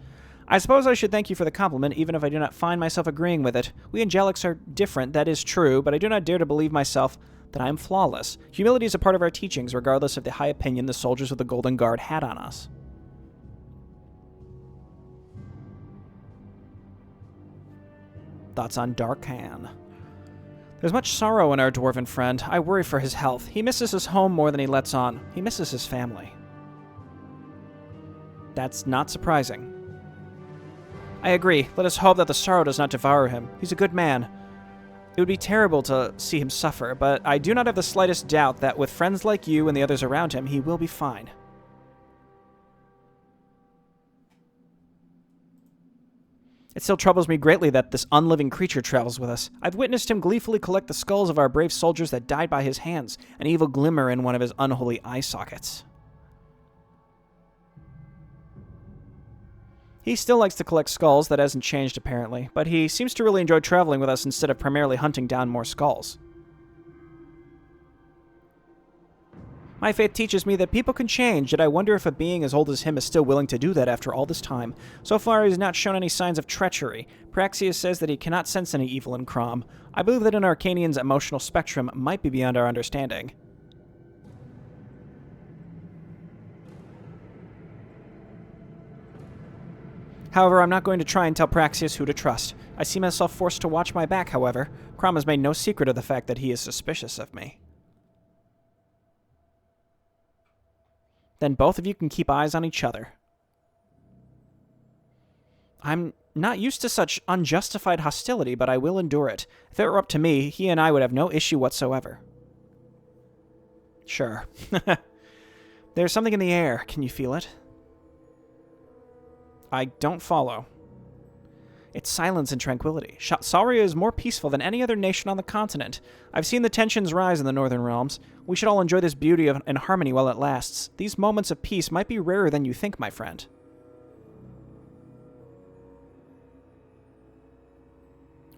I suppose I should thank you for the compliment, even if I do not find myself agreeing with it. We angelics are different, that is true, but I do not dare to believe myself that I am flawless. Humility is a part of our teachings, regardless of the high opinion the soldiers of the Golden Guard had on us. Thoughts on Arkain. There's much sorrow in our dwarven friend. I worry for his health. He misses his home more than he lets on. He misses his family. That's not surprising. I agree. Let us hope that the sorrow does not devour him. He's a good man. It would be terrible to see him suffer, but I do not have the slightest doubt that with friends like you and the others around him, he will be fine. It still troubles me greatly that this unliving creature travels with us. I've witnessed him gleefully collect the skulls of our brave soldiers that died by his hands, an evil glimmer in one of his unholy eye sockets. He still likes to collect skulls, that hasn't changed apparently, but he seems to really enjoy traveling with us instead of primarily hunting down more skulls. My faith teaches me that people can change, yet I wonder if a being as old as him is still willing to do that after all this time. So far, he has not shown any signs of treachery. Praxius says that he cannot sense any evil in Crom. I believe that an Arcanian's emotional spectrum might be beyond our understanding. However, I'm not going to try and tell Praxius who to trust. I see myself forced to watch my back, however. Crom has made no secret of the fact that he is suspicious of me. Then both of you can keep eyes on each other. I'm not used to such unjustified hostility, but I will endure it. If it were up to me, he and I would have no issue whatsoever. Sure. There's something in the air. Can you feel it? I don't follow. It's silence and tranquility. Salria is more peaceful than any other nation on the continent. I've seen the tensions rise in the northern realms. We should all enjoy this beauty and harmony while it lasts. These moments of peace might be rarer than you think, my friend.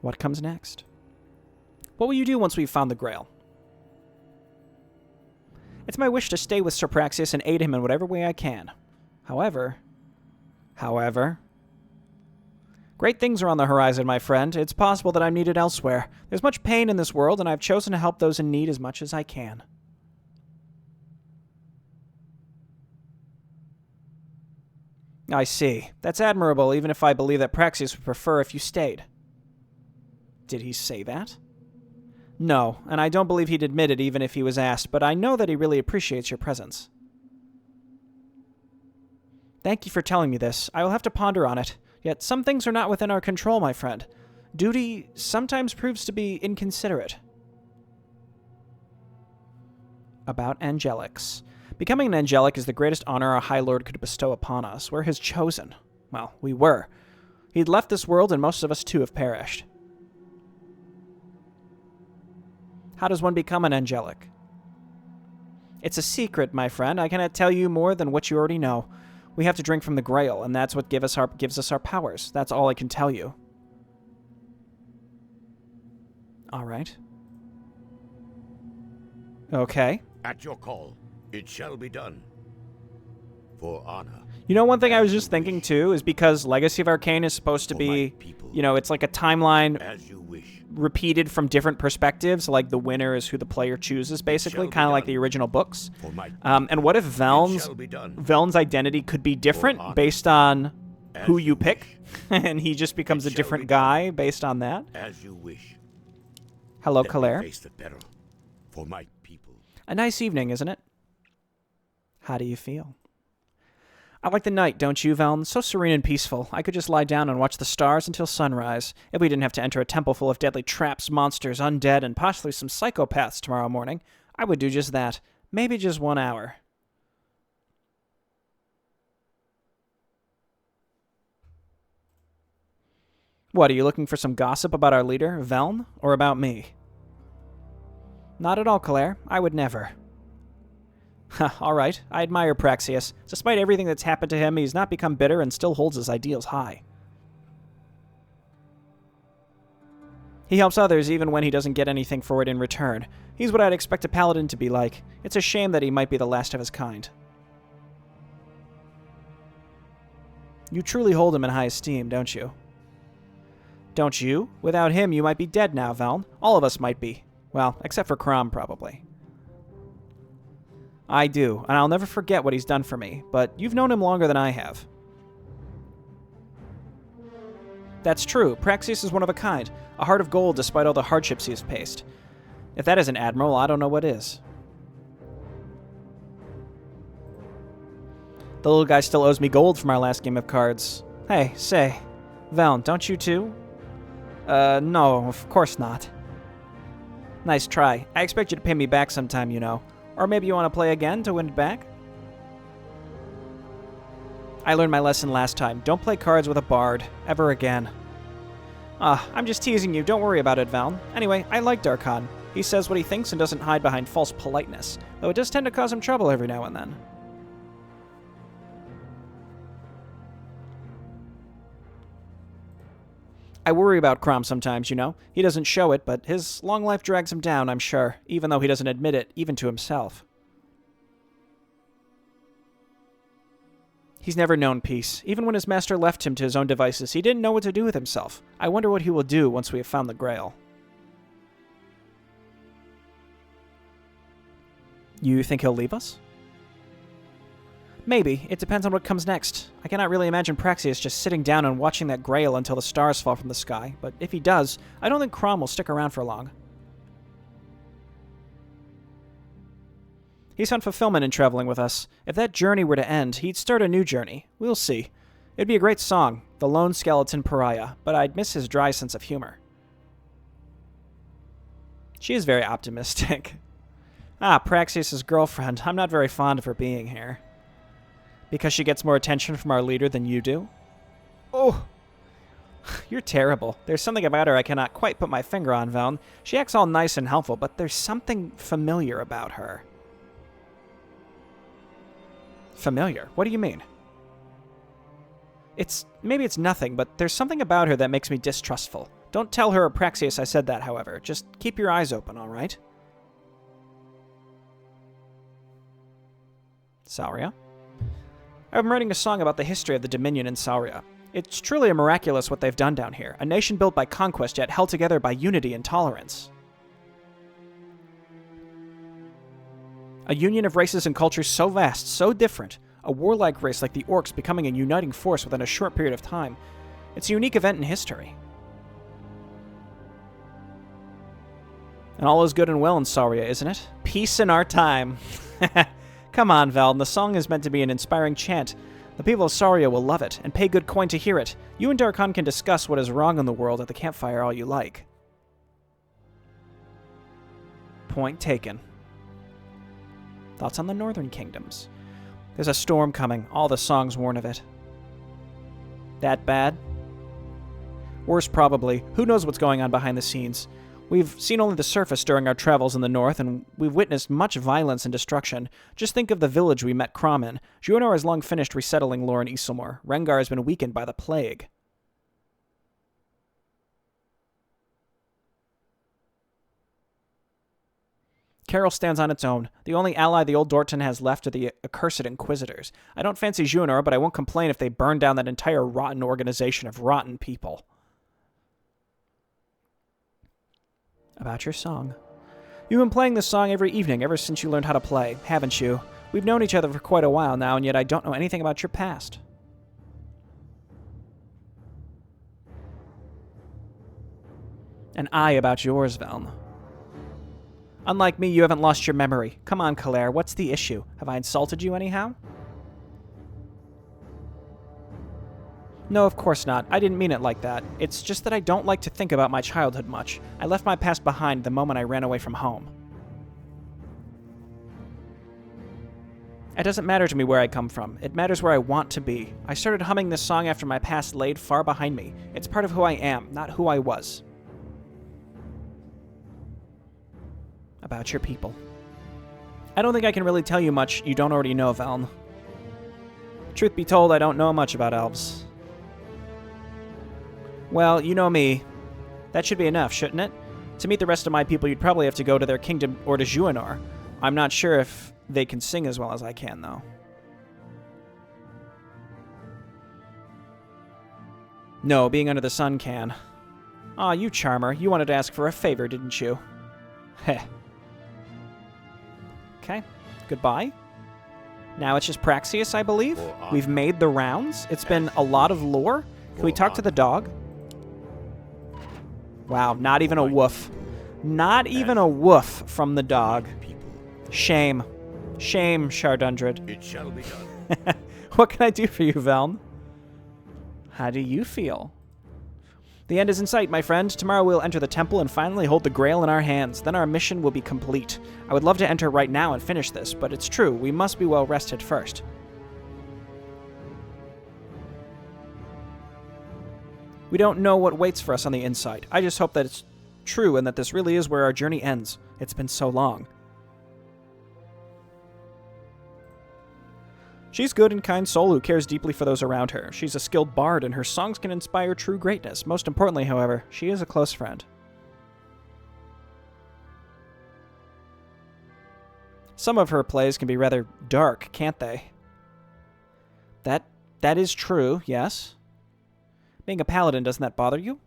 What comes next? What will you do once we've found the Grail? It's my wish to stay with Sir Praxius and aid him in whatever way I can. However... Great things are on the horizon, my friend. It's possible that I'm needed elsewhere. There's much pain in this world, and I've chosen to help those in need as much as I can. I see. That's admirable, even if I believe that Praxius would prefer if you stayed. Did he say that? No, and I don't believe he'd admit it even if he was asked, but I know that he really appreciates your presence. Thank you for telling me this. I will have to ponder on it. Yet some things are not within our control, my friend. Duty sometimes proves to be inconsiderate. About angelics. Becoming an angelic is the greatest honor our High Lord could bestow upon us. We're his chosen. Well, we were. He'd left this world, and most of us too have perished. How does one become an angelic? It's a secret, my friend. I cannot tell you more than what you already know. We have to drink from the Grail, and that's what gives us our powers. That's all I can tell you. All right. Okay. At your call, it shall be done. For honor. You know, one thing I was just thinking, too, is because Legacy of Arkain is supposed to be, you know, it's like a timeline As you wish. repeated from different perspectives. Like, the winner is who the player chooses, basically, kind of like the original books. And what if Veln's identity could be different based on who you pick? And he just becomes a different guy based on that? As you wish. Hello, Let me Claire. face the peril for my people. A nice evening, isn't it? How do you feel? I like the night, don't you, Veln? So serene and peaceful. I could just lie down and watch the stars until sunrise. If we didn't have to enter a temple full of deadly traps, monsters, undead, and possibly some psychopaths tomorrow morning, I would do just that. Maybe just 1 hour. What, are you looking for some gossip about our leader, Veln, or about me? Not at all, Claire. I would never. All right, I admire Praxius. Despite everything that's happened to him, he's not become bitter and still holds his ideals high. He helps others even when he doesn't get anything for it in return. He's what I'd expect a paladin to be like. It's a shame that he might be the last of his kind. You truly hold him in high esteem, don't you? Don't you? Without him, you might be dead now, Veln. All of us might be. Well, except for Crom, probably. I do, and I'll never forget what he's done for me, but you've known him longer than I have. That's true. Praxius is one of a kind. A heart of gold despite all the hardships he has faced. If that isn't Admiral, I don't know what is. The little guy still owes me gold from our last game of cards. Hey, say, Veln, don't you too? No, of course not. Nice try. I expect you to pay me back sometime, you know. Or maybe you want to play again to win it back? I learned my lesson last time. Don't play cards with a bard. Ever again. I'm just teasing you. Don't worry about it, Veln. Anyway, I like Arkain. He says what he thinks and doesn't hide behind false politeness, though it does tend to cause him trouble every now and then. I worry about Crom sometimes, you know. He doesn't show it, but his long life drags him down, I'm sure, even though he doesn't admit it, even to himself. He's never known peace. Even when his master left him to his own devices, he didn't know what to do with himself. I wonder what he will do once we have found the Grail. You think he'll leave us? Maybe. It depends on what comes next. I cannot really imagine Praxius just sitting down and watching that Grail until the stars fall from the sky, but if he does, I don't think Crom will stick around for long. He's found fulfillment in traveling with us. If that journey were to end, he'd start a new journey. We'll see. It'd be a great song, The Lone Skeleton Pariah, but I'd miss his dry sense of humor. She is very optimistic. Praxius' girlfriend. I'm not very fond of her being here. Because she gets more attention from our leader than you do? Oh! You're terrible. There's something about her I cannot quite put my finger on, Veln. She acts all nice and helpful, but there's something familiar about her. Familiar? What do you mean? Maybe it's nothing, but there's something about her that makes me distrustful. Don't tell her or Praxius I said that, however. Just keep your eyes open, all right? Salria? I'm writing a song about the history of the Dominion in Salria. It's truly miraculous what they've done down here. A nation built by conquest, yet held together by unity and tolerance. A union of races and cultures so vast, so different. A warlike race like the Orcs becoming a uniting force within a short period of time. It's a unique event in history. And all is good and well in Salria, isn't it? Peace in our time. Come on, Veln. The song is meant to be an inspiring chant. The people of Salria will love it, and pay good coin to hear it. You and Arkain can discuss what is wrong in the world at the campfire all you like. Point taken. Thoughts on the Northern Kingdoms? There's a storm coming. All the songs warn of it. That bad? Worse, probably. Who knows what's going on behind the scenes? We've seen only the surface during our travels in the north, and we've witnessed much violence and destruction. Just think of the village we met Crom in. Juanor has long finished resettling lore in Isilmore. Rengar has been weakened by the plague. Carol stands on its own. The only ally the old Dorton has left are the accursed Inquisitors. I don't fancy Juanor, but I won't complain if they burn down that entire rotten organization of rotten people. About your song. You've been playing this song every evening ever since you learned how to play, haven't you? We've known each other for quite a while now, and yet I don't know anything about your past. And I about yours, Veln. Unlike me, you haven't lost your memory. Come on, Claire, what's the issue? Have I insulted you anyhow? No, of course not. I didn't mean it like that. It's just that I don't like to think about my childhood much. I left my past behind the moment I ran away from home. It doesn't matter to me where I come from. It matters where I want to be. I started humming this song after my past laid far behind me. It's part of who I am, not who I was. About your people. I don't think I can really tell you much you don't already know, Veln. Truth be told, I don't know much about elves. Well, you know me. That should be enough, shouldn't it? To meet the rest of my people, you'd probably have to go to their kingdom or to Juanor. I'm not sure if they can sing as well as I can, though. No, being under the sun can. Aw, you charmer. You wanted to ask for a favor, didn't you? Heh. Okay. Goodbye. Now it's just Praxius, I believe. We've made the rounds. It's been a lot of lore. Can we talk to the dog? Wow, not even a woof. Not even a woof from the dog. Shame. Shame, Shardundred. It shall be done. What can I do for you, Velm? How do you feel? The end is in sight, my friend. Tomorrow we'll enter the temple and finally hold the Grail in our hands. Then our mission will be complete. I would love to enter right now and finish this, but it's true. We must be well rested first. We don't know what waits for us on the inside. I just hope that it's true and that this really is where our journey ends. It's been so long. She's good and kind soul who cares deeply for those around her. She's a skilled bard, and her songs can inspire true greatness. Most importantly, however, she is a close friend. Some of her plays can be rather dark, can't they? That is true, yes. Being a paladin, doesn't that bother you?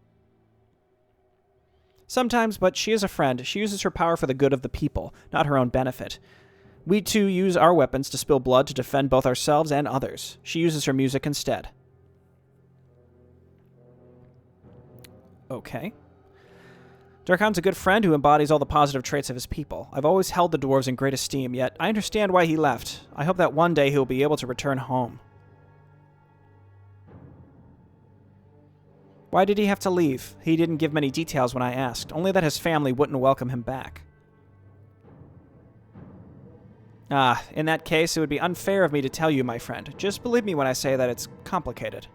Sometimes, but she is a friend. She uses her power for the good of the people, not her own benefit. We too use our weapons to spill blood to defend both ourselves and others. She uses her music instead. Okay. Darkon's a good friend who embodies all the positive traits of his people. I've always held the dwarves in great esteem, yet I understand why he left. I hope that one day he'll be able to return home. Why did he have to leave? He didn't give many details when I asked, only that his family wouldn't welcome him back. Ah, in that case, it would be unfair of me to tell you, my friend. Just believe me when I say that it's complicated.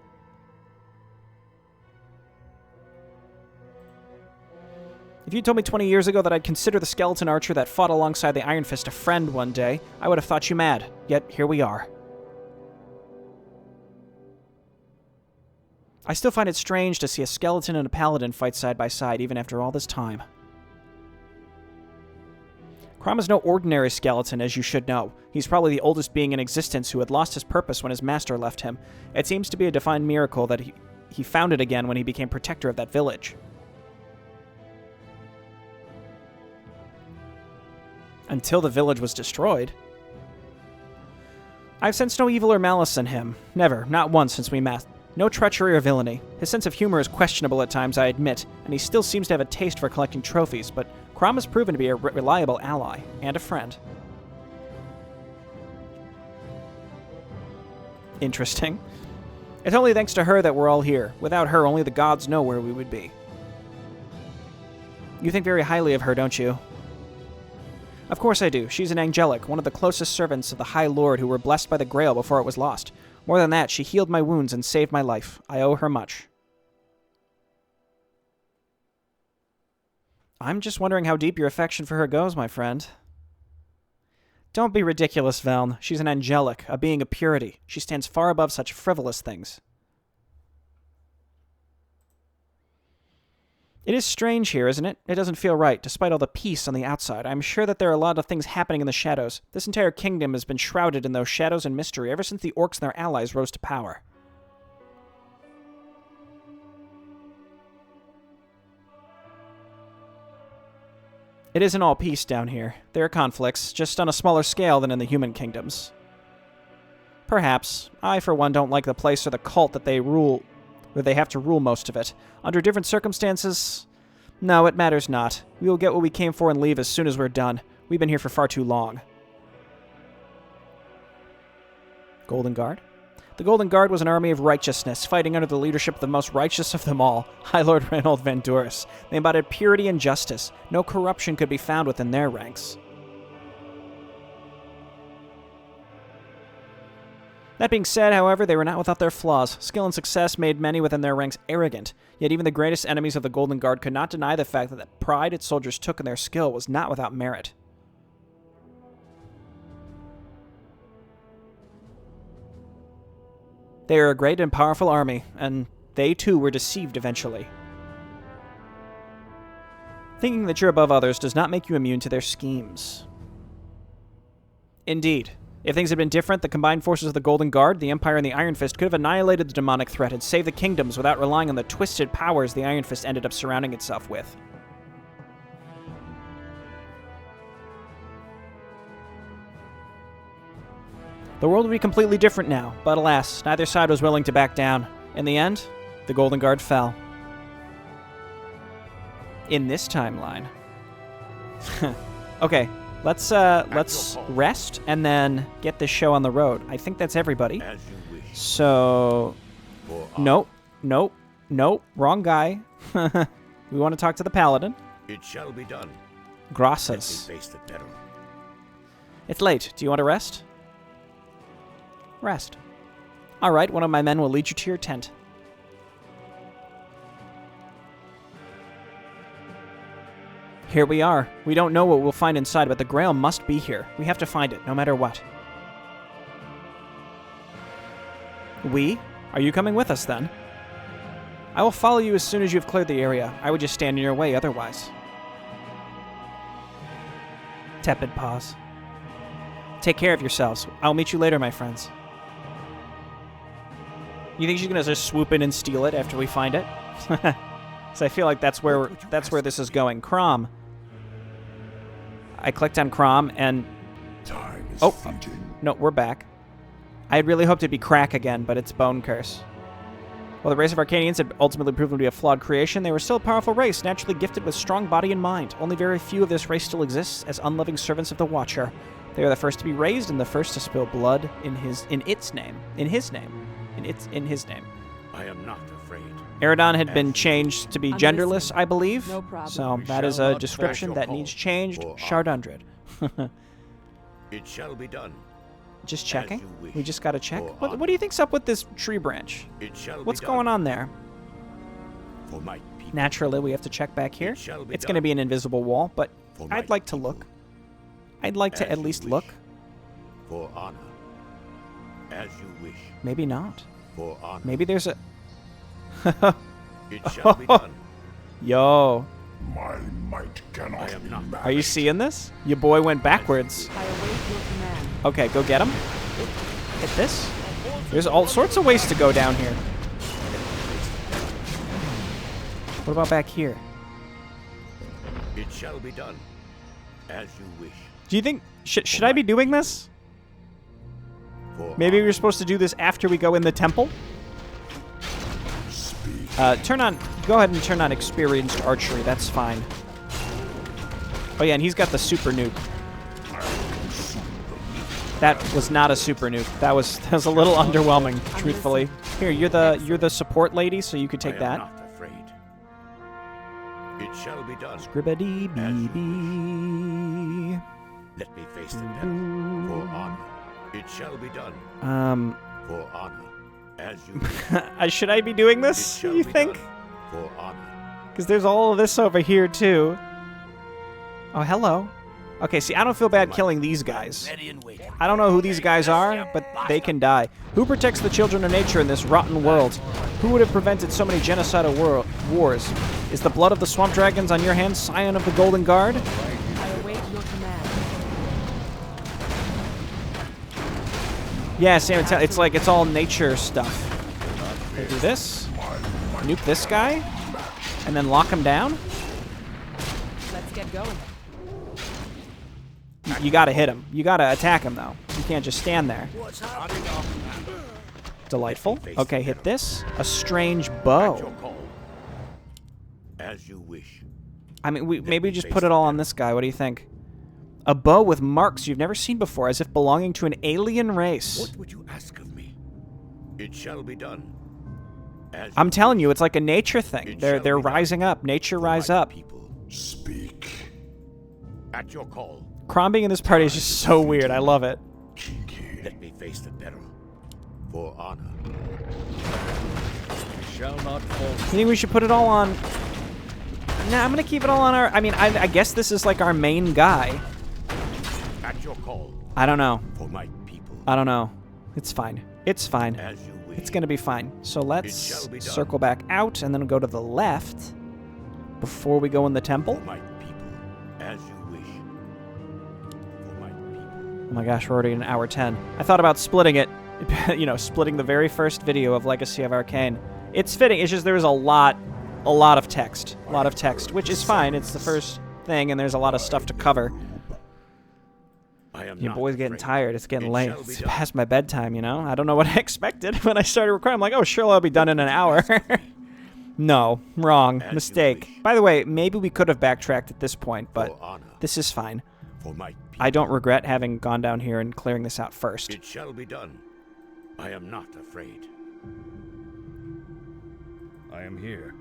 If you told me 20 years ago that I'd consider the skeleton archer that fought alongside the Iron Fist a friend one day, I would have thought you mad. Yet, here we are. I still find it strange to see a skeleton and a paladin fight side by side, even after all this time. Crom is no ordinary skeleton, as you should know. He's probably the oldest being in existence who had lost his purpose when his master left him. It seems to be a divine miracle that he found it again when he became protector of that village. Until the village was destroyed. I've sensed no evil or malice in him. Never, not once since we met. No treachery or villainy. His sense of humor is questionable at times, I admit, and he still seems to have a taste for collecting trophies, but Crom has proven to be a reliable ally and a friend. Interesting. It's only thanks to her that we're all here. Without her, only the gods know where we would be. You think very highly of her, don't you? Of course I do. She's an angelic, one of the closest servants of the High Lord who were blessed by the Grail before it was lost. More than that, she healed my wounds and saved my life. I owe her much. I'm just wondering how deep your affection for her goes, my friend. Don't be ridiculous, Velm. She's an angelic, a being of purity. She stands far above such frivolous things. It is strange here, isn't it? It doesn't feel right, despite all the peace on the outside. I'm sure that there are a lot of things happening in the shadows. This entire kingdom has been shrouded in those shadows and mystery ever since the orcs and their allies rose to power. It isn't all peace down here. There are conflicts, just on a smaller scale than in the human kingdoms. Perhaps. I, for one, don't like the place or the cult that they rule, where they have to rule most of it. Under different circumstances, no, it matters not. We will get what we came for and leave as soon as we're done. We've been here for far too long. Golden Guard? The Golden Guard was an army of righteousness, fighting under the leadership of the most righteous of them all, High Lord Reynold Van Duris. They embodied purity and justice. No corruption could be found within their ranks. That being said, however, they were not without their flaws. Skill and success made many within their ranks arrogant, yet even the greatest enemies of the Golden Guard could not deny the fact that the pride its soldiers took in their skill was not without merit. They are a great and powerful army, and they too were deceived eventually. Thinking that you're above others does not make you immune to their schemes. Indeed. If things had been different, the combined forces of the Golden Guard, the Empire, and the Iron Fist could have annihilated the demonic threat and saved the kingdoms without relying on the twisted powers the Iron Fist ended up surrounding itself with. The world would be completely different now, but alas, neither side was willing to back down. In the end, the Golden Guard fell. In this timeline. Okay, let's rest and then get this show on the road. I think that's everybody. As you wish. So, nope, wrong guy. We want to talk to the paladin. It shall be done. Gracias. Let me face the peril. It's late. Do you want to rest? Rest. All right, one of my men will lead you to your tent. Here we are. We don't know what we'll find inside, but the Grail must be here. We have to find it, no matter what. We? Are you coming with us, then? I will follow you as soon as you have cleared the area. I would just stand in your way otherwise. Tepid pause. Take care of yourselves. I'll meet you later, my friends. You think she's gonna just swoop in and steal it after we find it? So I feel like that's where this is going. Crom. I clicked on Crom and Time is fleeting. No, we're back. I had really hoped it'd be Crack again, but it's Bone Curse. While the race of Arcanians had ultimately proven to be a flawed creation, they were still a powerful race, naturally gifted with strong body and mind. Only very few of this race still exists as unloving servants of the Watcher. They are the first to be raised and the first to spill blood in his name. I am not afraid. Eridon had been changed to be I'm genderless, listening. I believe. No problem. So We that is shall a not description back that your needs call changed. for Shardundred. It shall be done. Just checking. you wish. We just gotta check. For What do you think's up with this tree branch? It shall What's be going done. on there? For my people. Naturally, we have to check back here. It shall be It's going to done. be an invisible wall, but For my I'd like to people. look. I'd like to As at you least wish. look. For honor. As you wish. Maybe not. For honor. Maybe there's a... It shall be done. Yo. My might cannot I am not Are you seeing this? Your boy went backwards. I await your command. Okay, go get him. Hit this. There's all sorts of ways to go down here. What about back here? It shall be done. As you wish. Do you think... Should I be doing this? For Maybe honor. we're supposed to do this after we go in the temple? Turn on... Go ahead and turn on experienced archery. That's fine. Oh, yeah, and he's got the super nuke. That was not a super nuke. That was a little underwhelming, truthfully. Here, you're the support lady, so you could take I am that. not afraid. It shall be done. Scribbity bee. Let me face the peril. For honor. It shall be done. For honor. As you wish. Should I be doing It this, shall you be think? done. For honor. Because there's all of this over here, too. Oh, hello. Okay, see, I don't feel bad killing these guys. I don't know who these guys are, but they can die. Who protects the children of nature in this rotten world? Who would have prevented so many genocidal wars? Is the blood of the swamp dragons on your hands, scion of the Golden Guard? I await your command. Yeah, Sam, it's like it's all nature stuff. They do this, nuke this guy, and then lock him down. Let's get going. You gotta hit him. You gotta attack him, though. You can't just stand there. Delightful. Okay, hit this. A strange At your bow. call. As you wish. I mean, maybe just put it all on this guy. What do you think? A bow with marks you've never seen before, as if belonging to an alien race. What would you ask of me? It shall be done. As I'm you telling wish. you, it's like a nature thing. It They're shall be done. rising up. Nature For rise my up. People. Speak. At your call. Crom being in this party is just so weird. I love it. Let me face the peril. For honor. We shall not fall. You think we should put it all on... Nah, I'm gonna keep it all on our... I mean, I guess this is like our main guy. At your call. I don't know. For my people. I don't know. It's fine. It's fine. As you wish. It's gonna be fine. So let's shall be done. circle back out and then go to the left before we go in the temple. For my people. As you wish. For my people. Oh my gosh, we're already in hour 10. I thought about splitting it. You know, splitting the very first video of Legacy of Arcane. It's fitting. It's just there's a lot of text. A lot of text, which is fine. It's the first thing, and there's a lot of stuff to cover. I am Your not boy's getting afraid. tired. It's getting It late. shall be It's done. past my bedtime, you know? I don't know what I expected when I started recording. I'm like, oh, sure, I'll be done in an hour. No, wrong. As you Mistake. wish. By the way, maybe we could have backtracked at this point, but For honor, this is fine. for my people. I don't regret having gone down here and clearing this out first. It shall be done. I am not afraid. I am here.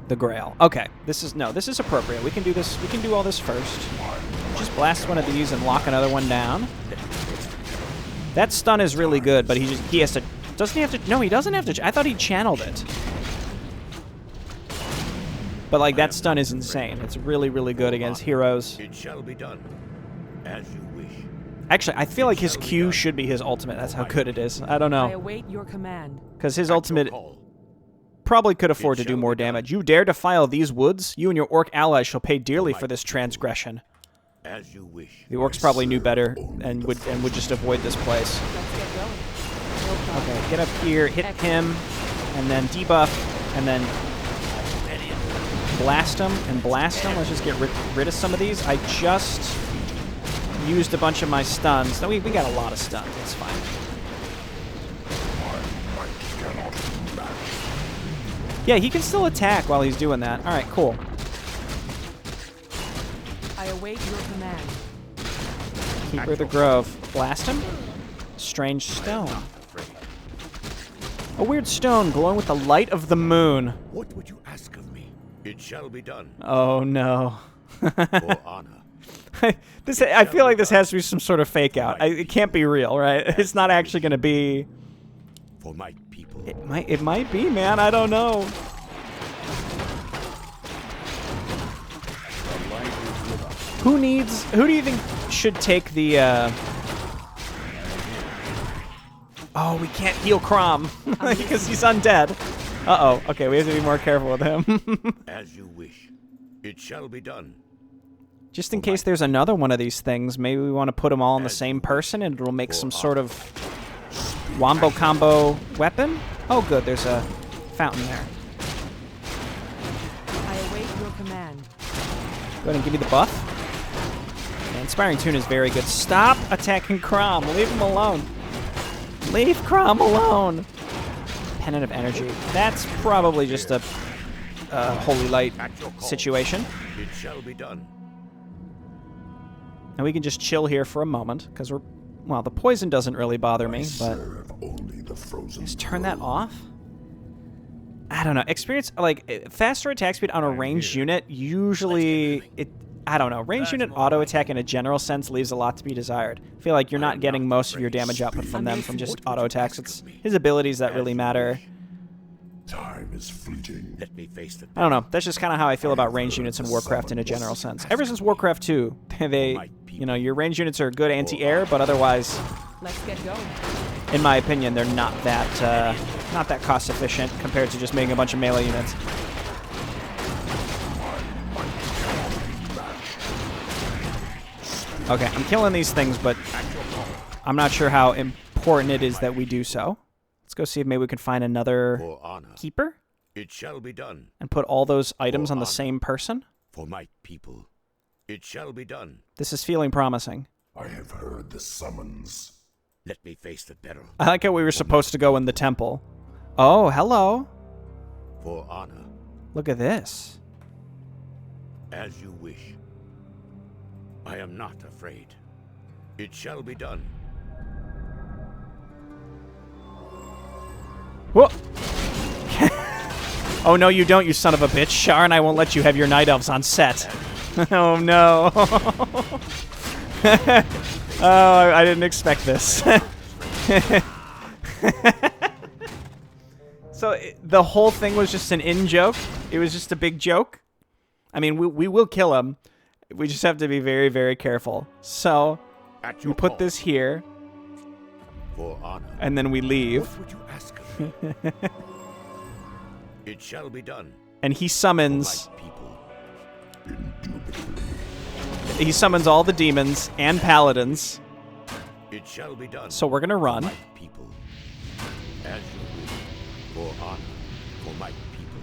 The Grail. Okay, this is appropriate. We can do this. We can do all this first. Just blast one of these and lock another one down. That stun is really good, but he has to. Doesn't he have to? No, he doesn't have to. I thought he channeled it. But like that stun is insane. It's really, really good against heroes. It shall be done. As you wish. Actually, I feel like his Q should be his ultimate. That's how good it is. I don't I know, await your command. because his At your ultimate call. probably could afford to It do shall more be done. damage. You dare defile these woods? You and your orc allies shall pay dearly for this transgression. As you wish. The orcs probably knew better and would just avoid this place. Let's get going. No problem. Okay, get up here, hit him, and then debuff, and then blast him and blast him. Let's just get rid of some of these. I just used a bunch of my stuns. No, we got a lot of stuns. That's fine. Yeah, he can still attack while he's doing that. All right, cool. I await your command. Keeper of the Grove. Blast him. Strange stone. A weird stone glowing with the light of the moon. What would you ask of me? It shall be done. Oh no. For honor. I feel like this has to be some sort of fake out. It can't be real, right? It's not actually going to be. For my people. It might be, man. I don't know. Who do you think should take the Oh, we can't heal Crom because he's undead. Uh-oh. Okay, we have to be more careful with him. As you wish. It shall be done. Just in case there's another one of these things, maybe we want to put them all on the same person and it'll make some sort of wombo combo weapon. Oh, good. There's a fountain there. I await your command. Go ahead and give me the buff. Yeah, Inspiring Tune is very good. Stop attacking Crom. Leave him alone. Leave Crom alone. Pennant of Energy. That's probably just a Holy Light situation. It shall be done. And we can just chill here for a moment, because well, the poison doesn't really bother me, but just turn that off. I don't know. Experience, like, faster attack speed on a ranged unit, usually, I don't know. Ranged unit auto attack in a general sense leaves a lot to be desired. I feel like you're not getting most of your damage output from them from just auto attacks. It's his abilities that really matter. Time is fleeting. Let me face the I don't know. That's just kind of how I feel about ranged units in Warcraft in a general sense. Ever since Warcraft 2, your ranged units are good anti-air, but otherwise, Let's get going. in my opinion, they're not that cost efficient compared to just making a bunch of melee units. Okay, I'm killing these things, but I'm not sure how important it is that we do so. Let's go see if maybe we can find another For honor. keeper It shall be done. and put all those items on the same person. For my people. It shall be done. This is feeling promising. I have heard the summons. Let me face the peril. I like how we were supposed to go in the temple. Oh, hello. For honor. Look at this. As you wish. I am not afraid. It shall be done. Whoa! Oh, no, you don't, you son of a bitch. Shar and I won't let you have your night elves on set. Oh, no. Oh, I didn't expect this. So the whole thing was just an in-joke? It was just a big joke? I mean, we will kill him. We just have to be very, very careful. So, At we your put call. this here, For honor. and then we leave. What would you ask of me? It shall be done. And he For summons... my people. He summons all the demons and paladins. It shall be done. So we're gonna run. For my people. As you wish. For honor. For my people.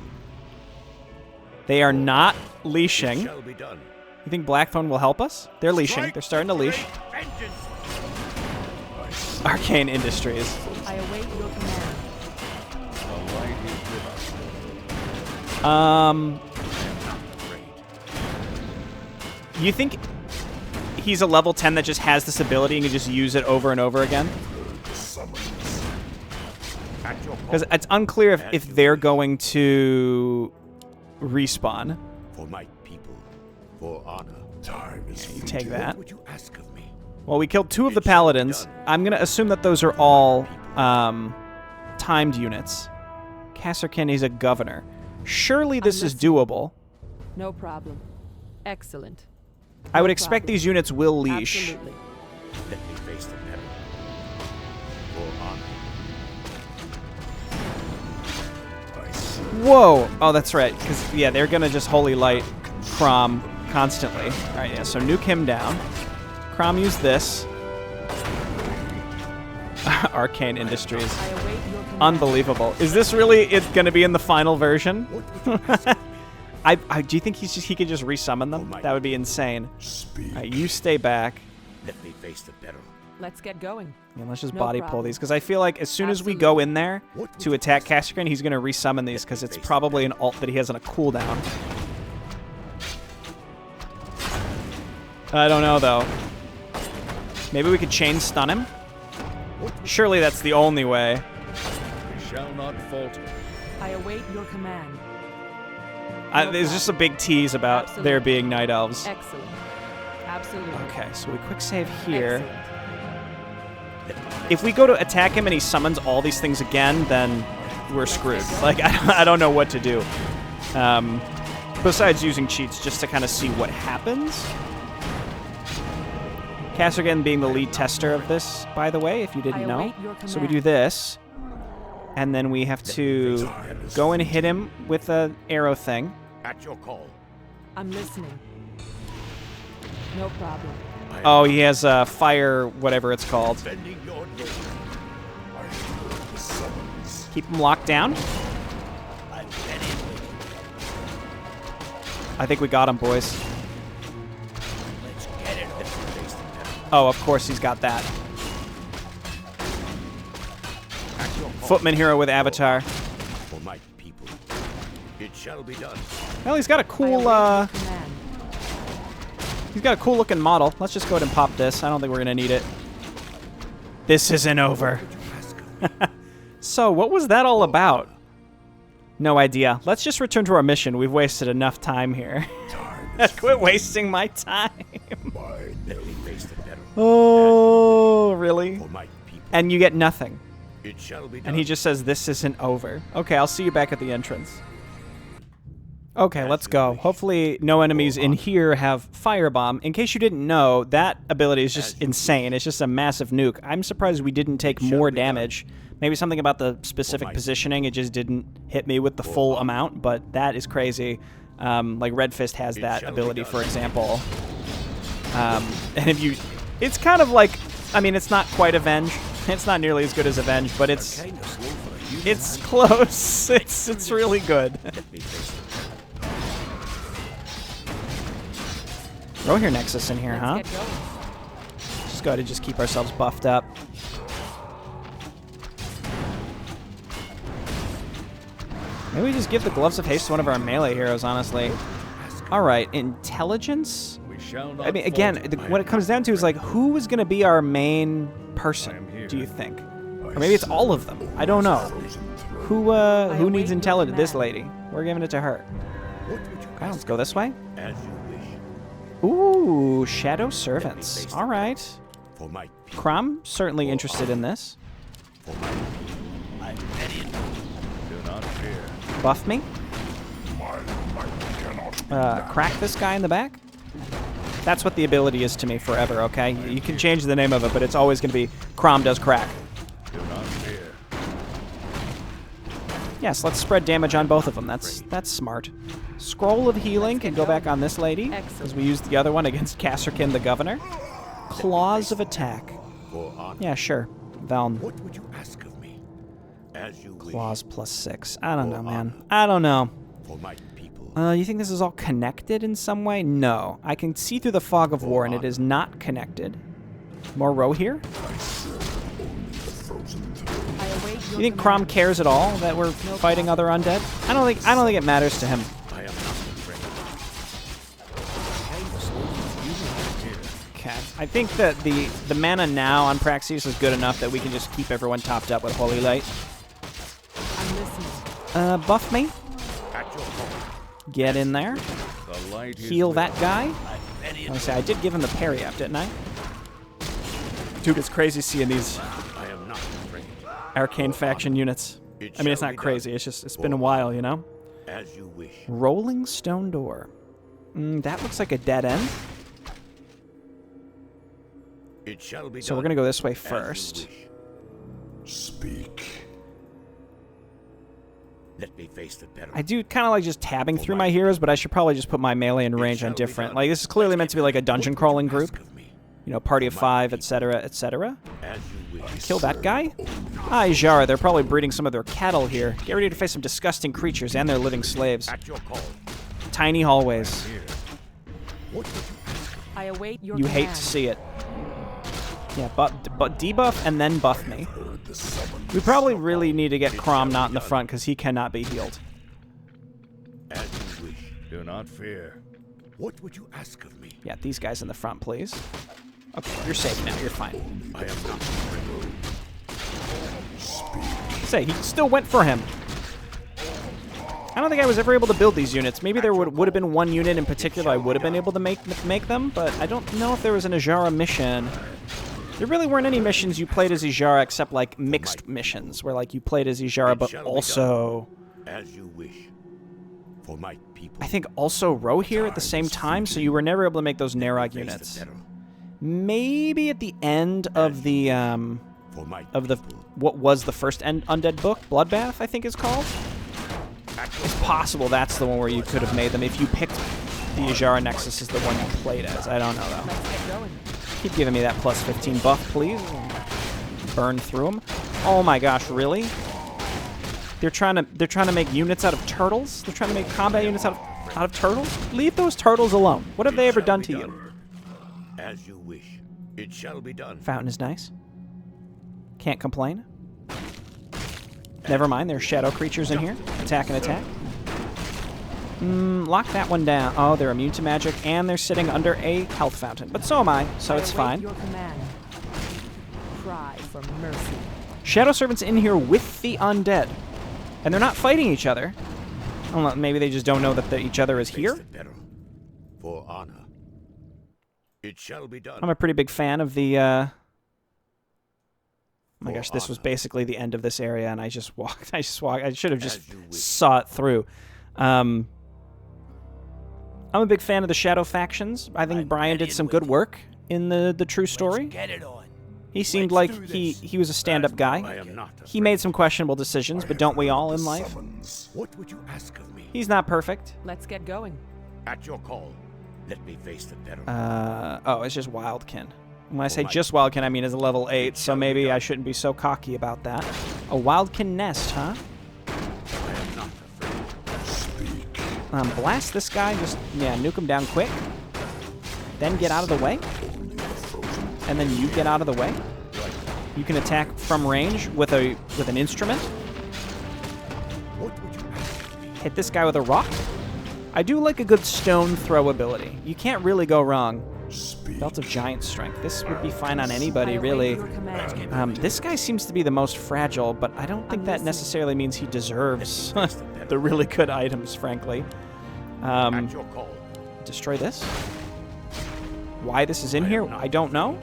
They are not It leashing. shall be done. You think Blackthorn will help us? They're leashing. They're starting to leash. Arkain Industries. I await your command. The light is with us. You think he's a level 10 that just has this ability and can just use it over and over again? Because it's unclear if they're going to respawn. For my people, for honor. Time is You take that. What would you ask of me? Well, we killed 2 of the paladins. I'm going to assume that those are all timed units. Kasserkin is a governor. Surely this is doable. No problem. Excellent. I would expect these units will leash. Absolutely. Let me face the peril. For honor. Whoa! Oh, that's right. Because, yeah, they're going to just Holy Light Crom constantly. All right, yeah, so nuke him down. Crom use this. Arkain Industries. I await your command. Unbelievable. Is this really going to be in the final version? Do you think he could just resummon them? That would be insane. speak. All right, you stay back. Let me face the peril. Let's get going. Yeah, let's just No body pull problem. these, because I feel like as soon as we go in there to attack Kasserkin, he's going to resummon these, because it's probably an ult that he has on a cooldown. I don't know, though. Maybe we could chain stun him? Surely that's the only way. We shall not falter. I await your command. There's just a big tease about Absolutely. there being night elves. Excellent. Absolutely. Okay, so we quick save here. Excellent. If we go to attack him and he summons all these things again, then we're screwed. Like, I don't know what to do. Besides using cheats just to kind of see what happens. Kasserkin being the lead tester of this, by the way, if you didn't I know. await your So we command. do this. And then we have to go and hit him with an arrow thing. At your call. I'm listening. No problem. Oh, he has fire, whatever it's called. Bending your name. I heard the summons. Keep him locked down. I'm ready. I think we got him, boys. Let's get it. Let me face the peril. Oh, of course he's got that. At your call. Footman hero with avatar. For my people. It shall be done. Well, he's got a I cool, await your command. he's got a cool looking model. Let's just go ahead and pop this. I don't think we're gonna need it. This isn't over. So, what was that all about? No idea. Let's just return to our mission. We've wasted enough time here. Time is Quit wasting my time. my Let me face the peril. Oh, really? For my people. And you get nothing. It shall be done. And he just says, this isn't over. Okay, I'll see you back at the entrance. Okay, let's go. Hopefully no enemies in here have Firebomb. In case you didn't know, that ability is just insane. It's just a massive nuke. I'm surprised we didn't take more damage. Maybe something about the specific positioning. It just didn't hit me with the full amount, but that is crazy. Like Red Fist has that ability, for example. And if you... It's kind of like... I mean, it's not quite Avenge. It's not nearly as good as Avenge, but it's... Kind of slow for a human. It's close. It's really good. Let me face the peril. Throw here Nexus in here, huh? Let's get going. Just go ahead and just keep ourselves buffed up. Maybe we just give the Gloves of Haste to one of our melee heroes, honestly. Alright, Intelligence? We shall not I mean, again, falter. what it comes down to is, like, who is going to be our main person, do you think? Or maybe it's all of them. I don't know. Who await needs your intelligence? This command. lady. We're giving it to her. What would you Okay, let's go this way. as you wish? Ooh, Shadow Servants. All right. For my people. Crom, certainly interested in this. For my people. I'm ready. Do not fear. Buff me. my might cannot Crack this guy in the back. That's what the ability is to me forever, okay? You can change the name of it, but it's always going to be Crom does crack. Do not fear. Yes, let's spread damage on both of them. That's smart. Scroll of Healing can go back on this lady, because we used the other one against Kasserkin the Governor. Claws of Attack. For honor. Yeah, sure. Velm. What would you ask of me? As you wish. Claws +6. I don't know, man. I don't know. For my people. people. You think this is all connected in some way? No. I can see through the fog of war, and it is not connected. More row here? I await your You think Crom cares at all that we're fighting other undead? I don't think it matters to him. I am not afraid. Okay. I think that the mana now on Praxis is good enough that we can just keep everyone topped up with Holy Light. I'm listening. Buff me. At your call. Get in there. The light is Heal with that us. guy. I did give him the parry up, didn't I? Dude, it's crazy seeing these I am not afraid. Arcane faction units. I mean, it's not crazy. It's just, it's been a while, you know? As you wish. Rolling stone door. That looks like a dead end. It shall be So we're done going to go this way as you first. wish. Speak. Let me face the peril. I do kind of like just tabbing through my heroes, but I should probably just put my melee and range on different. Like, this is clearly meant to be like a dungeon crawling group. You know, party of 5, etc., etc. As you wish. Kill that guy? Ah, Ijara, they're probably breeding some of their cattle here. Get ready to face some disgusting creatures and their living slaves. At your call. Tiny hallways. Here. What would you ask? I await your You hate command. to see it. Yeah, but debuff and then buff me. Heard the summons. We probably really need to get Crom not in the front because he cannot be healed. As you wish. Do not fear. What would you ask of me? Yeah, these guys in the front, please. Okay, you're safe now. You're fine. I am not afraid. Say, he still went for him. I don't think I was ever able to build these units. Maybe there would have been one unit in particular I would have been able to make them, but I don't know if there was an Ijara mission. There really weren't any missions you played as Ijara except like mixed missions, where like you played as Ijara, but also As you wish. For my people. I think also row here at the same time, so you were never able to make those Narog Face the units. peril. Maybe at the end of the For my what was the first undead book, Bloodbath, I think is called. It's possible that's the one where you could have made them if you picked the Ijara Nexus is the one you played as. I don't know though. Let's get going. Keep giving me that plus 15 buff, please. Burn through them. Oh my gosh, really? They're trying to make units out of turtles. They're trying to make combat units out of turtles. Leave those turtles alone. What have they ever done to you? As you wish. It shall be done. Fountain is nice. Can't complain. Never mind, there's shadow creatures in here. Attack and attack. Lock that one down. Oh, they're immune to magic, and they're sitting under a health fountain. But so am I, so it's I await fine. Your command. Cry for mercy. Shadow Servant's in here with the undead. And they're not fighting each other. I don't know, maybe they just don't know that each other is Face here. the peril. For honor. It shall be done. I'm a pretty big fan of the, Oh my For gosh, this was honor. basically the end of this area, and I just walked. I should have just As you wish. saw it through. I'm a big fan of the Shadow factions. I think Brian did some good work in the true story. Get it on. He seemed like he was a stand-up I guy. am not He made some questionable decisions, but don't we all in life? Summons. What would you ask of me? He's not perfect. Let's get going. At your call. Let me face the peril. Oh, it's just Wildkin. When I say just Wildkin, I mean it's a level 8, so maybe I shouldn't be so cocky about that. A Wildkin nest, huh? I am not afraid. Speak. Blast this guy, just, yeah, nuke him down quick. Then get out of the way. And then you get out of the way. You can attack from range with an instrument. What would you ask of me? Hit this guy with a rock. I do like a good stone throw ability. You can't really go wrong. Speak. Belt of Giant Strength. This would be fine on I anybody, await really. Your command. This guy seems to be the most fragile, but I don't think that necessarily means he deserves the really good items, frankly. At your call. Destroy this. Why this is in here, I don't know.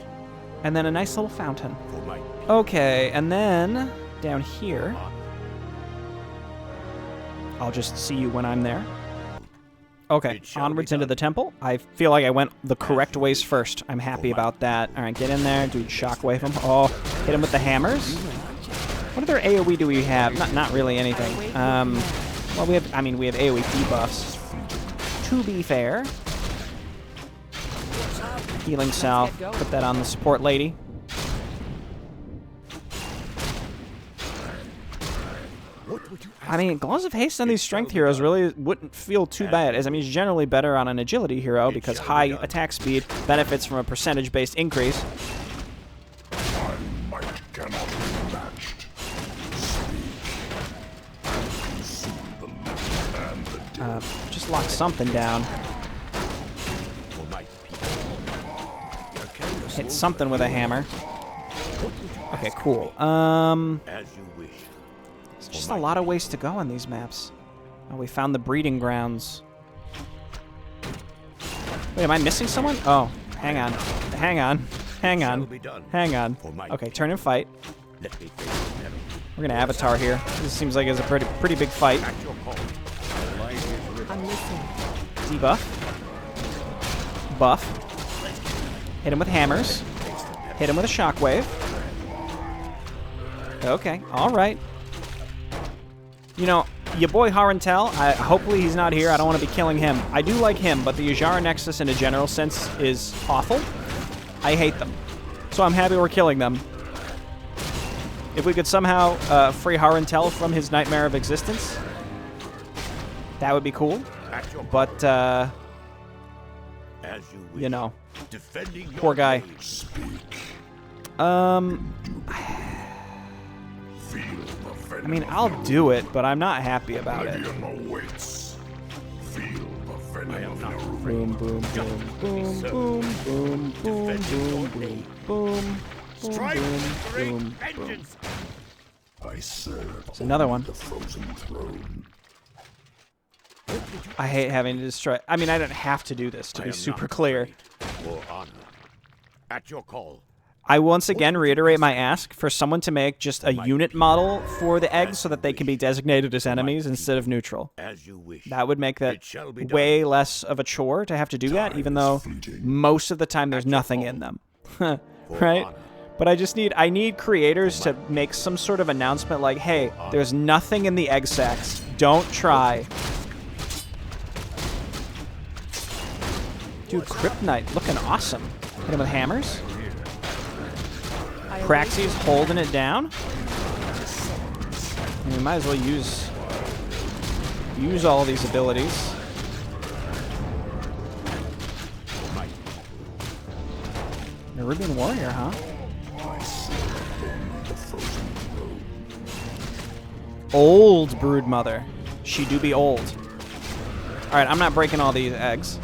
And then a nice little fountain. For my Okay, and then down here, honor. I'll just see you when I'm there. Okay, It shall be onwards into done. the temple. I feel like I went the correct ways first. I'm happy about that. All right, get in there, dude. Shockwave him. Oh, hit him with the hammers. What other AOE do we have? Not really anything. Well, we have AOE debuffs. To be fair, healing salve. Put that on the support lady. What would you I mean, Gloves of Haste on these strength heroes really wouldn't feel too bad, as I mean, he's generally better on an agility hero because high attack speed benefits from a percentage-based increase. My might cannot be matched. Speak. See the living and the dead. Just lock something down. Hit something with a hammer. Okay, cool. As you wish. There's just a lot of ways to go on these maps. Oh, we found the breeding grounds. Wait, am I missing someone? Oh, hang on. Hang on. Hang on. Hang on. Okay, turn and fight. We're gonna avatar here. This seems like it's a pretty big fight. I'm listening. Debuff. Buff. Hit him with hammers. Hit him with a shockwave. Okay, alright. You know, your boy Harentel, hopefully he's not here. I don't want to be killing him. I do like him, but the Yajara Nexus in a general sense is awful. I hate them. So I'm happy we're killing them. If we could somehow free Harentel from his nightmare of existence, that would be cool. But, you know, poor guy. I mean, I'll do it, but I'm not happy about it. Boom, boom, boom, boom, boom, boom, boom, boom, boom, boom, boom, boom, boom. There's another one. I hate having to destroy. I mean, I don't have to do this, to be super clear. At your call. I once again reiterate my ask for someone to make just a unit model for the eggs so that they can be designated as enemies instead of neutral. That would make that way less of a chore to have to do that, even though most of the time there's nothing in them. Right? But I need creators to make some sort of announcement like, hey, there's nothing in the egg sacs. Don't try. Dude, Kryptonite looking awesome. Hit him with hammers. Praxis holding it down. We might as well use all these abilities. Nerubian warrior, huh? Old broodmother. She do be old. All right, I'm not breaking all these eggs.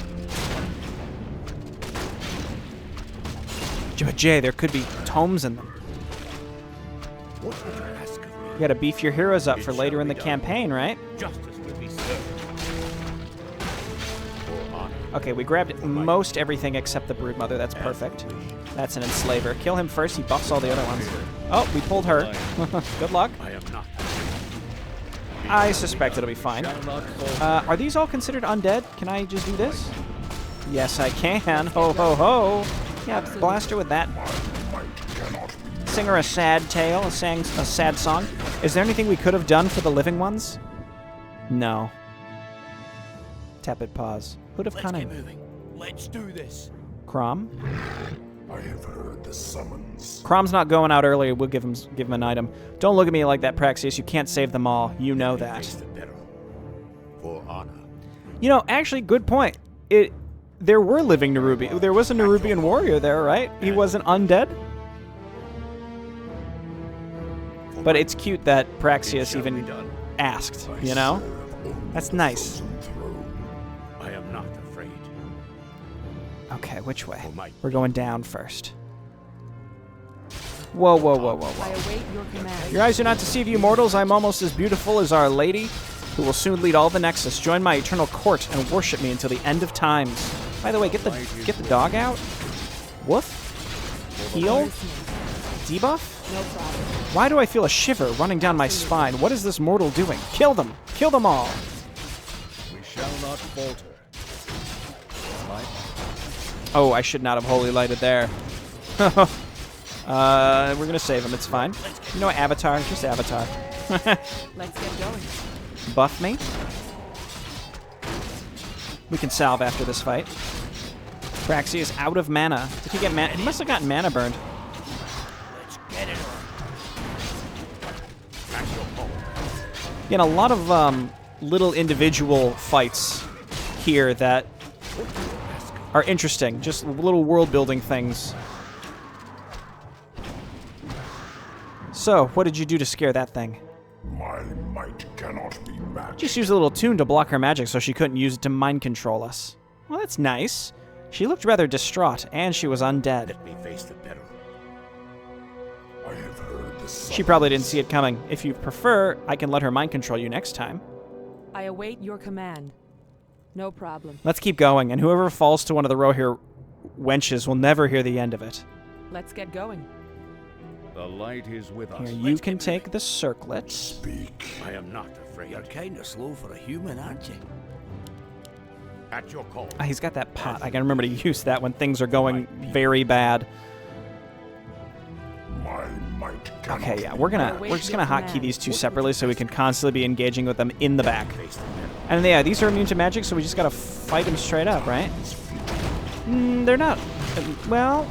But Jay, there could be tomes in them. You gotta beef your heroes up for later in the campaign, right? Okay, we grabbed most everything except the broodmother. That's perfect. That's an enslaver. Kill him first, he buffs all the other ones. Oh, we pulled her. Good luck. I suspect it'll be fine. Are these all considered undead? Can I just do this? Yes, I can. Ho, ho, ho. Yeah, blast her with that. Sing her a sad tale, a sad song. Is there anything we could have done for the living ones? No. Tepid pause. Who'd have kind of... Let's do this. Crom? I have heard the summons. Crom's not going out early. We'll give him an item. Don't look at me like that, Praxius. You can't save them all. You know that. For honor. You know, actually, good point. There were living Nerubian. There was a Nerubian warrior there, right? He wasn't undead? But it's cute that Praxius even asked, you know? That's nice. I am not afraid. Okay, which way? We're going down first. Whoa, whoa, whoa, whoa, I whoa. await your command. Your eyes do not deceive you mortals. I'm almost as beautiful as Our Lady, who will soon lead all the Nexus. Join my eternal court and worship me until the end of times. By the way, get the dog out. Woof. Heal. Debuff. No problem. Why do I feel a shiver running down my spine? What is this mortal doing? Kill them! Kill them all! We shall not falter. Oh, I should not have holy lighted there. We're gonna save him. It's fine. You know what? Avatar. Just Avatar. Let's get going. Buff me. We can salve after this fight. Praxi is out of mana. Did he get mana? He must have gotten mana burned. Let's get it on. Again, a lot of little individual fights here that are interesting. Just little world-building things. So, what did you do to scare that thing? My might cannot be matched. Just used a little tune to block her magic so she couldn't use it to mind control us. Well, that's nice. She looked rather distraught, and she was undead. Let me face the peril. I have heard the She probably didn't see it coming. If you prefer, I can let her mind control you next time. I await your command. No problem. Let's keep going, and whoever falls to one of the Rohirrim wenches will never hear the end of it. Let's get going. The light is with us. Here, you can take the circlet. Speak. I am not afraid. You're kind of slow for a human, aren't you? At your call. Ah, he's got that pot. I gotta remember to use that when things are going very bad. My might cannot Okay, yeah, be we're matched. just gonna hotkey these two separately so we can constantly be engaging with them in the back. Face the peril. And yeah, these are immune to magic, so we just gotta fight them straight up, right? They're not. Well,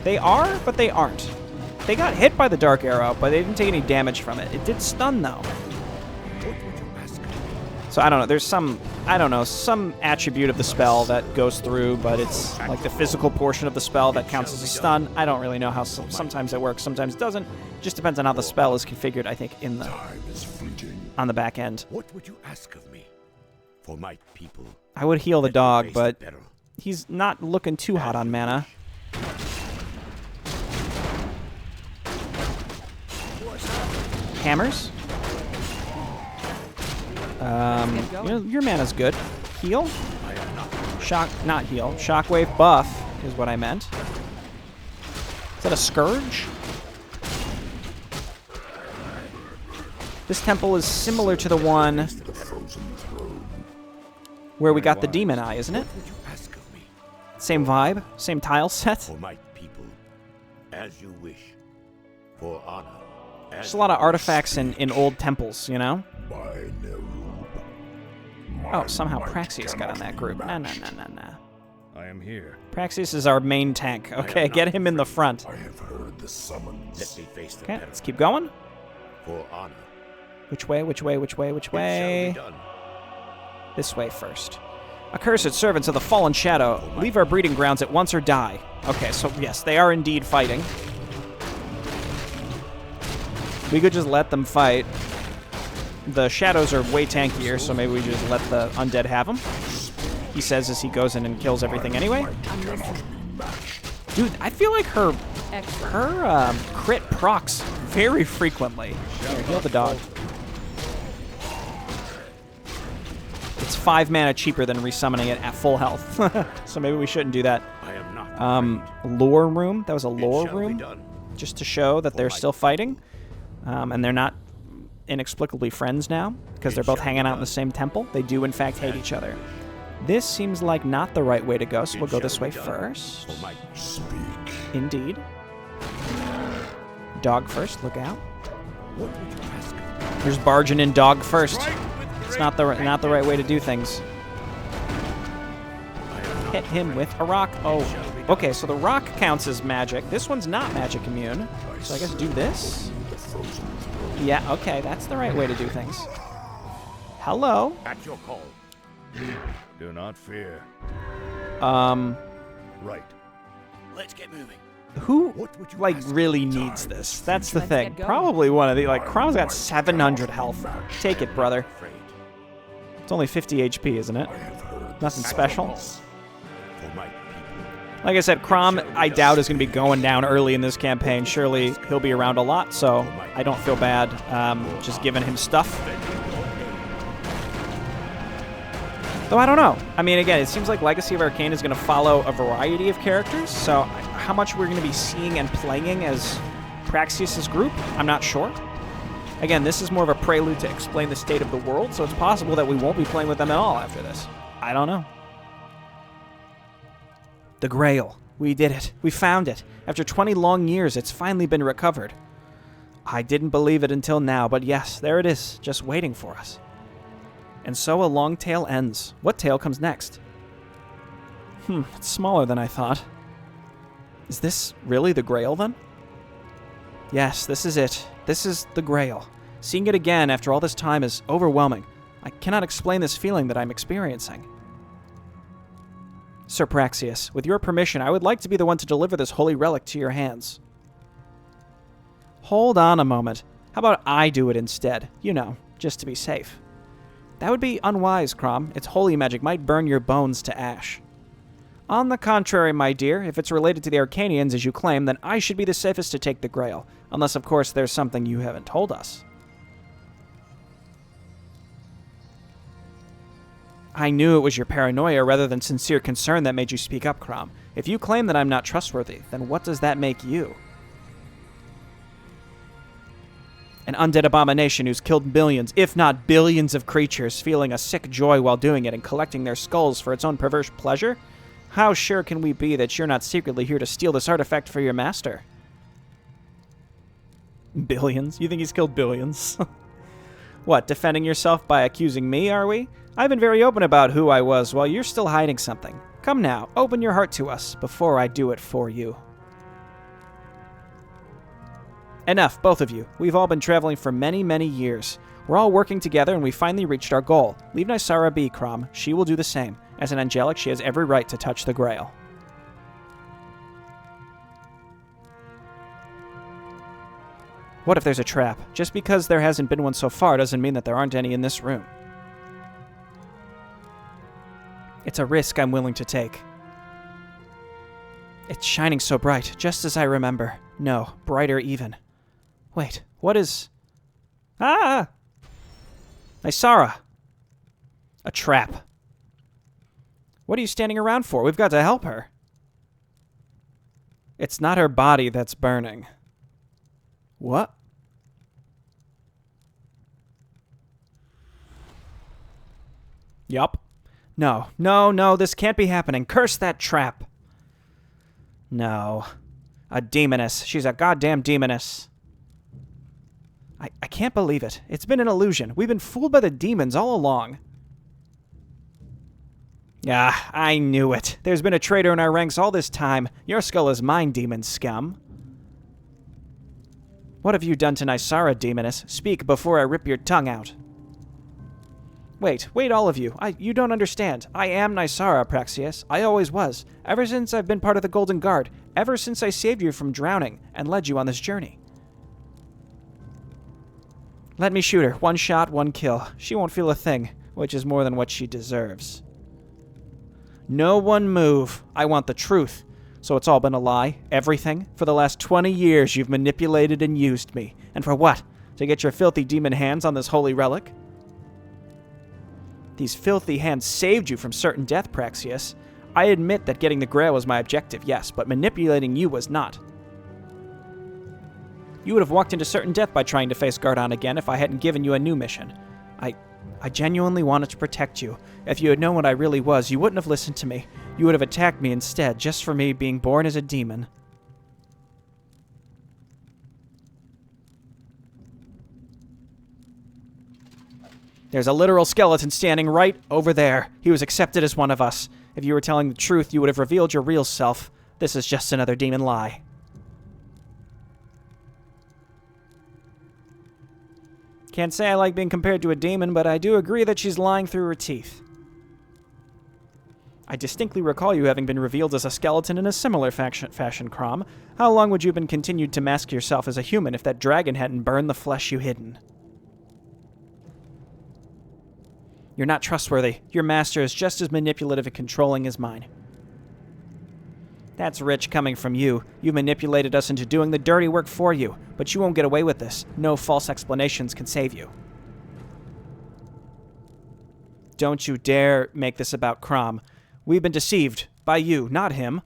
they are, but they aren't. They got hit by the dark arrow, but they didn't take any damage from it. It did stun though. What would you ask? So I don't know. There's some, I don't know, some attribute of the spell that goes through, but it's like the physical portion of the spell that counts as a stun. I don't really know how. Sometimes it works, sometimes it doesn't. Just depends on how the spell is configured. I think in the Time is fleeting. on the back end. What would you ask of me? For my people. I would heal the dog, Face but the peril. he's not looking too hot on mana. Hammers. Your mana's good. Heal. Shock, not heal. Shockwave buff is what I meant. Is that a scourge? This temple is similar to the one The frozen throne. where we got the demon eye, isn't it? What would you ask of me? Same vibe, same tile set. For my people. As you wish. For honor. As Just a lot of artifacts in old temples, you know? My Nerub. Oh, somehow might Praxius got on cannot that be group. Nah. matched. I am here. Praxius is our main tank. Okay, not get him in the front. I have heard the summons. Let me face the Okay, peril. let's keep going. For honor. Which way, which way, which way, which It shall way? be done. This way first. Accursed servants of the fallen shadow, leave our breeding grounds at once or die. Okay, so yes, they are indeed fighting. We could just let them fight. The shadows are way tankier, so maybe we just let the undead have them. He says as he goes in and kills everything anyway. I'm listening. Dude, I feel like her Excellent. crit procs very frequently. Here, heal the dog. It's 5 mana cheaper than resummoning it at full health. So maybe we shouldn't do that. I am not. Lore room. That was a It lore shall be room. done. Just to show that they're still fighting. And they're not inexplicably friends now. Because they're both hanging out in the same temple. They do, in fact, hate each other. This seems like not the right way to go, so we'll go this way first. For my Speak. Indeed. Dog first, look out. What would you ask of me? There's barging in dog first. It's not the right way to do things. Hit him with a rock. Oh, okay, so the rock counts as magic. This one's not magic immune. So I guess do this. The frozen throne. Yeah, okay, that's the right way to do things. Hello. At your call. Do not fear. Right. Let's get moving. Who, What would you like, ask? really needs this? That's the Let's thing. get going. Probably one of the, like, Crom's got 700 health. Take it, brother. Afraid. It's only 50 HP, isn't it? I have heard Nothing the special. summons. For my people. Like I said, Crom, I doubt is going to be going down early in this campaign. Surely he'll be around a lot, so I don't feel bad just giving him stuff. Though I don't know. I mean, again, it seems like Legacy of Arkain is going to follow a variety of characters, so how much we're going to be seeing and playing as Praxius' group, I'm not sure. Again, this is more of a prelude to explain the state of the world, so it's possible that we won't be playing with them at all after this. I don't know. The Grail. We did it. We found it. After 20 long years, it's finally been recovered. I didn't believe it until now, but yes, there it is, just waiting for us. And so a long tale ends. What tale comes next? It's smaller than I thought. Is this really the Grail, then? Yes, this is it. This is the Grail. Seeing it again after all this time is overwhelming. I cannot explain this feeling that I'm experiencing. Sir Praxius, with your permission, I would like to be the one to deliver this holy relic to your hands. Hold on a moment. How about I do it instead? You know, just to be safe. That would be unwise, Crom. Its holy magic might burn your bones to ash. On the contrary, my dear, if it's related to the Arcanians as you claim, then I should be the safest to take the Grail. Unless, of course, there's something you haven't told us. I knew it was your paranoia rather than sincere concern that made you speak up, Crom. If you claim that I'm not trustworthy, then what does that make you? An undead abomination who's killed millions, if not billions of creatures, feeling a sick joy while doing it and collecting their skulls for its own perverse pleasure? How sure can we be that you're not secretly here to steal this artifact for your master? Billions? You think he's killed billions? What, defending yourself by accusing me, are we? I've been very open about who I was while you're still hiding something. Come now, open your heart to us before I do it for you. Enough, both of you. We've all been traveling for many, many years. We're all working together and we finally reached our goal. Leave Nysara be, Crom. She will do the same. As an angelic, she has every right to touch the Grail. What if there's a trap? Just because there hasn't been one so far doesn't mean that there aren't any in this room. It's a risk I'm willing to take. It's shining so bright, just as I remember. No, brighter even. Wait, what is... Ah! Nysara! A trap. What are you standing around for? We've got to help her. It's not her body that's burning. What? Yup. No, this can't be happening. Curse that trap. No. A demoness. She's a goddamn demoness. I can't believe it. It's been an illusion. We've been fooled by the demons all along. Ah, I knew it. There's been a traitor in our ranks all this time. Your skull is mine, demon scum. What have you done to Nysara, demoness? Speak before I rip your tongue out. Wait, all of you. You don't understand. I am Nysara, Praxius. I always was. Ever since I've been part of the Golden Guard. Ever since I saved you from drowning and led you on this journey. Let me shoot her. One shot, one kill. She won't feel a thing, which is more than what she deserves. No one move. I want the truth. So it's all been a lie? Everything? For the last 20 years you've manipulated and used me. And for what? To get your filthy demon hands on this holy relic? These filthy hands saved you from certain death, Praxius. I admit that getting the Grail was my objective, yes, but manipulating you was not. You would have walked into certain death by trying to face Gardon again if I hadn't given you a new mission. I genuinely wanted to protect you. If you had known what I really was, you wouldn't have listened to me. You would have attacked me instead, just for me being born as a demon. There's a literal skeleton standing right over there. He was accepted as one of us. If you were telling the truth, you would have revealed your real self. This is just another demon lie. Can't say I like being compared to a demon, but I do agree that she's lying through her teeth. I distinctly recall you having been revealed as a skeleton in a similar fashion, Crom. How long would you have been continued to mask yourself as a human if that dragon hadn't burned the flesh you hidden? You're not trustworthy. Your master is just as manipulative and controlling as mine. That's rich coming from you. You manipulated us into doing the dirty work for you, but you won't get away with this. No false explanations can save you. Don't you dare make this about Crom. We've been deceived. By you, not him.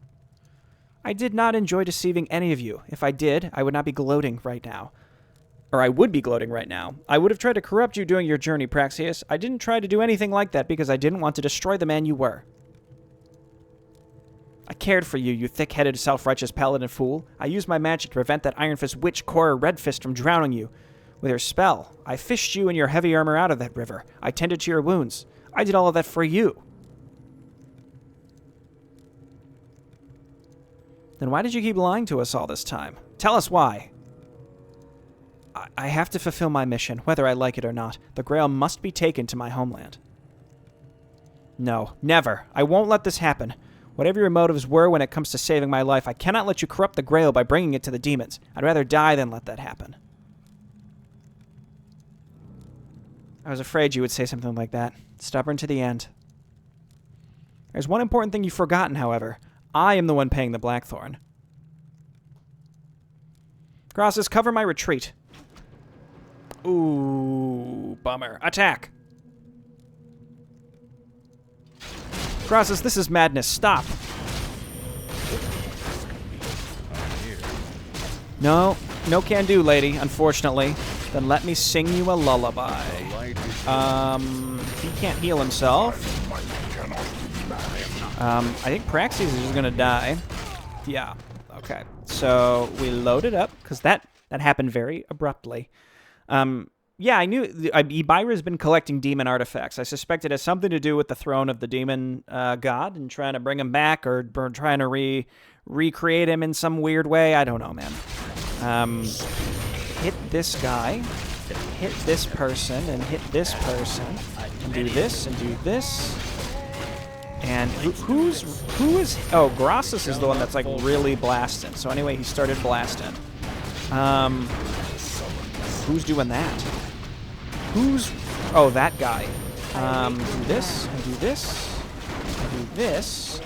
I did not enjoy deceiving any of you. If I did, I would not be gloating right now. Or I would be gloating right now. I would have tried to corrupt you during your journey, Praxius. I didn't try to do anything like that because I didn't want to destroy the man you were. I cared for you, you thick-headed, self-righteous paladin fool. I used my magic to prevent that Iron Fist witch Cora Redfist from drowning you. With her spell, I fished you and your heavy armor out of that river. I tended to your wounds. I did all of that for you. Then why did you keep lying to us all this time? Tell us why. I have to fulfill my mission, whether I like it or not. The Grail must be taken to my homeland. No, never. I won't let this happen. Whatever your motives were when it comes to saving my life, I cannot let you corrupt the Grail by bringing it to the demons. I'd rather die than let that happen. I was afraid you would say something like that. Stubborn to the end. There's one important thing you've forgotten, however. I am the one paying the Blackthorn. Grosses, cover my retreat. Ooh, bummer. Attack! Grosses, this is madness. Stop. No, no can do, lady, unfortunately. Then let me sing you a lullaby. He can't heal himself. I think Praxis is just gonna die. Yeah, okay. So we load it up, because that happened very abruptly. Yeah, I knew Ibira's been collecting demon artifacts. I suspect it has something to do with the throne of the demon god and trying to bring him back or trying to recreate him in some weird way. I don't know, man. Hit this guy, hit this person, and hit this person, and do this, and do this. And who is... Oh, Grossus is the one that's, like, really blasting. So anyway, he started blasting. Who's doing that? Who's... Oh, that guy. Do this, and do this, and do this.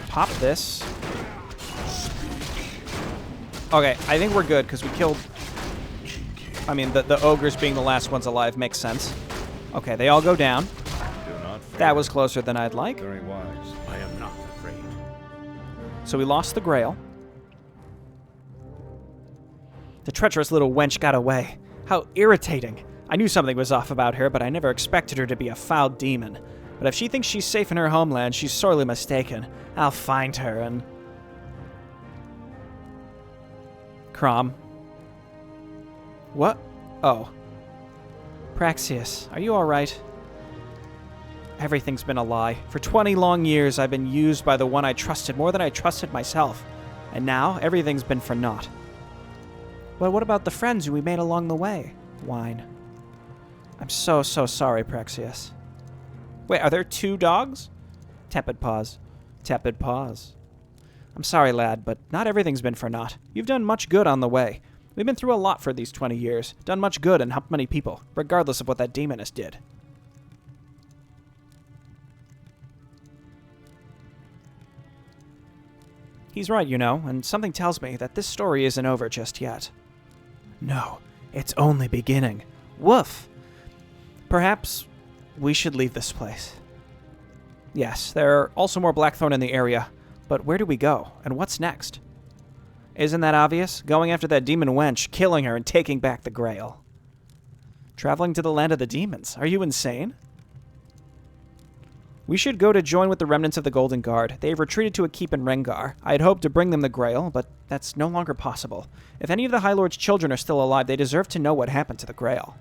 Pop this. Okay, I think we're good, because we killed... I mean, the ogres being the last ones alive makes sense. Okay, they all go down. That was closer than I'd like. Very wise. I am not afraid. So we lost the Grail. The treacherous little wench got away. How irritating. I knew something was off about her, but I never expected her to be a foul demon. But if she thinks she's safe in her homeland, she's sorely mistaken. I'll find her and... Crom. What? Oh. Praxius, are you alright? Everything's been a lie. For 20 long years, I've been used by the one I trusted more than I trusted myself. And now, everything's been for naught. Well, what about the friends who we made along the way? Whine. I'm so sorry, Praxius. Wait, are there 2 dogs? Tepid pause. Tepid pause. I'm sorry, lad, but not everything's been for naught. You've done much good on the way. We've been through a lot for these 20 years, done much good and helped many people, regardless of what that demoness did. He's right, you know, and something tells me that this story isn't over just yet. No, it's only beginning. Woof! Perhaps we should leave this place. Yes, there are also more Blackthorn in the area, but where do we go, and what's next? Isn't that obvious? Going after that demon wench, killing her, and taking back the Grail. Traveling to the land of the demons. Are you insane? We should go to join with the remnants of the Golden Guard. They have retreated to a keep in Rengar. I had hoped to bring them the Grail, but that's no longer possible. If any of the High Lord's children are still alive, they deserve to know what happened to the Grail.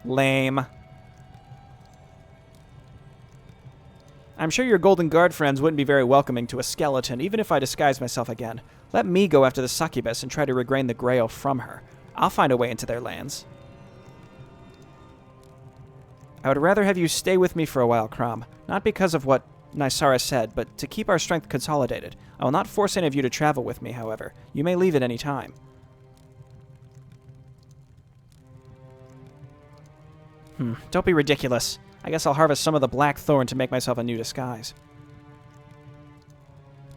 Lame. I'm sure your Golden Guard friends wouldn't be very welcoming to a skeleton, even if I disguise myself again. Let me go after the succubus and try to regain the Grail from her. I'll find a way into their lands. I would rather have you stay with me for a while, Crom. Not because of what Nysara said, but to keep our strength consolidated. I will not force any of you to travel with me, however. You may leave at any time. Don't be ridiculous. I guess I'll harvest some of the Blackthorn to make myself a new disguise.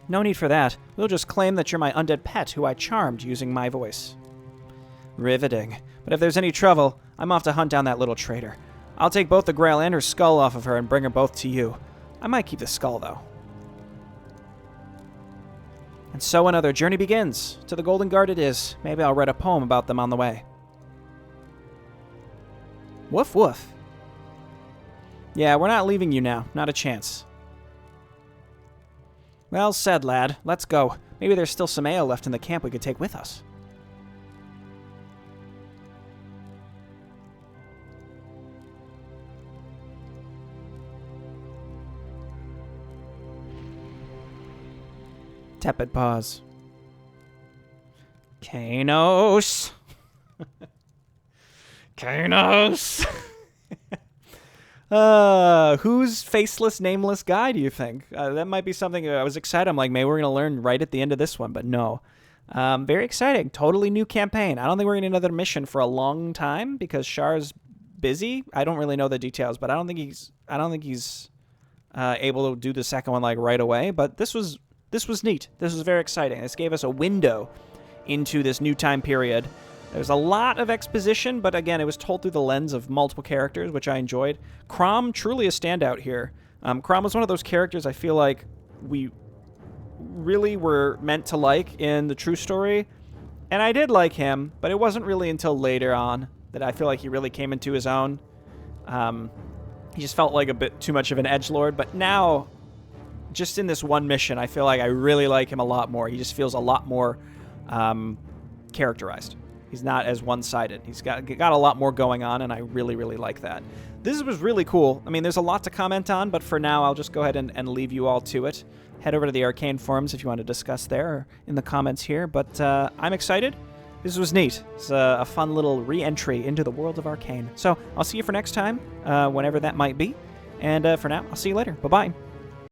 No need for that. We'll just claim that you're my undead pet who I charmed using my voice. Riveting. But if there's any trouble, I'm off to hunt down that little traitor. I'll take both the Grail and her skull off of her and bring her both to you. I might keep the skull, though. And so another journey begins. To the Golden Guard it is. Maybe I'll write a poem about them on the way. Woof woof. Yeah, we're not leaving you now. Not a chance. Well said, lad. Let's go. Maybe there's still some ale left in the camp we could take with us. Tepid pause. Kanos. Kanos. Who's faceless, nameless guy, do you think? That might be something I was excited. I'm like, maybe we're going to learn right at the end of this one, but no. Very exciting. Totally new campaign. I don't think we're going to another mission for a long time because Shar's busy. I don't really know the details, but I don't think he's able to do the second one like right away. But this was neat. This was very exciting. This gave us a window into this new time period. There's a lot of exposition, but again, it was told through the lens of multiple characters, which I enjoyed. Crom, truly a standout here. Crom was one of those characters I feel like we really were meant to like in the true story, and I did like him, but it wasn't really until later on that I feel like he really came into his own. He just felt like a bit too much of an edgelord, but now, just in this one mission, I feel like I really like him a lot more. He just feels a lot more characterized. He's not as one-sided. He's got a lot more going on, and I really, really like that. This was really cool. I mean, there's a lot to comment on, but for now, I'll just go ahead and leave you all to it. Head over to the Arkain forums if you want to discuss there or in the comments here. But I'm excited. This was neat. It's a fun little re-entry into the world of Arkain. So I'll see you for next time, whenever that might be. And for now, I'll see you later. Bye-bye.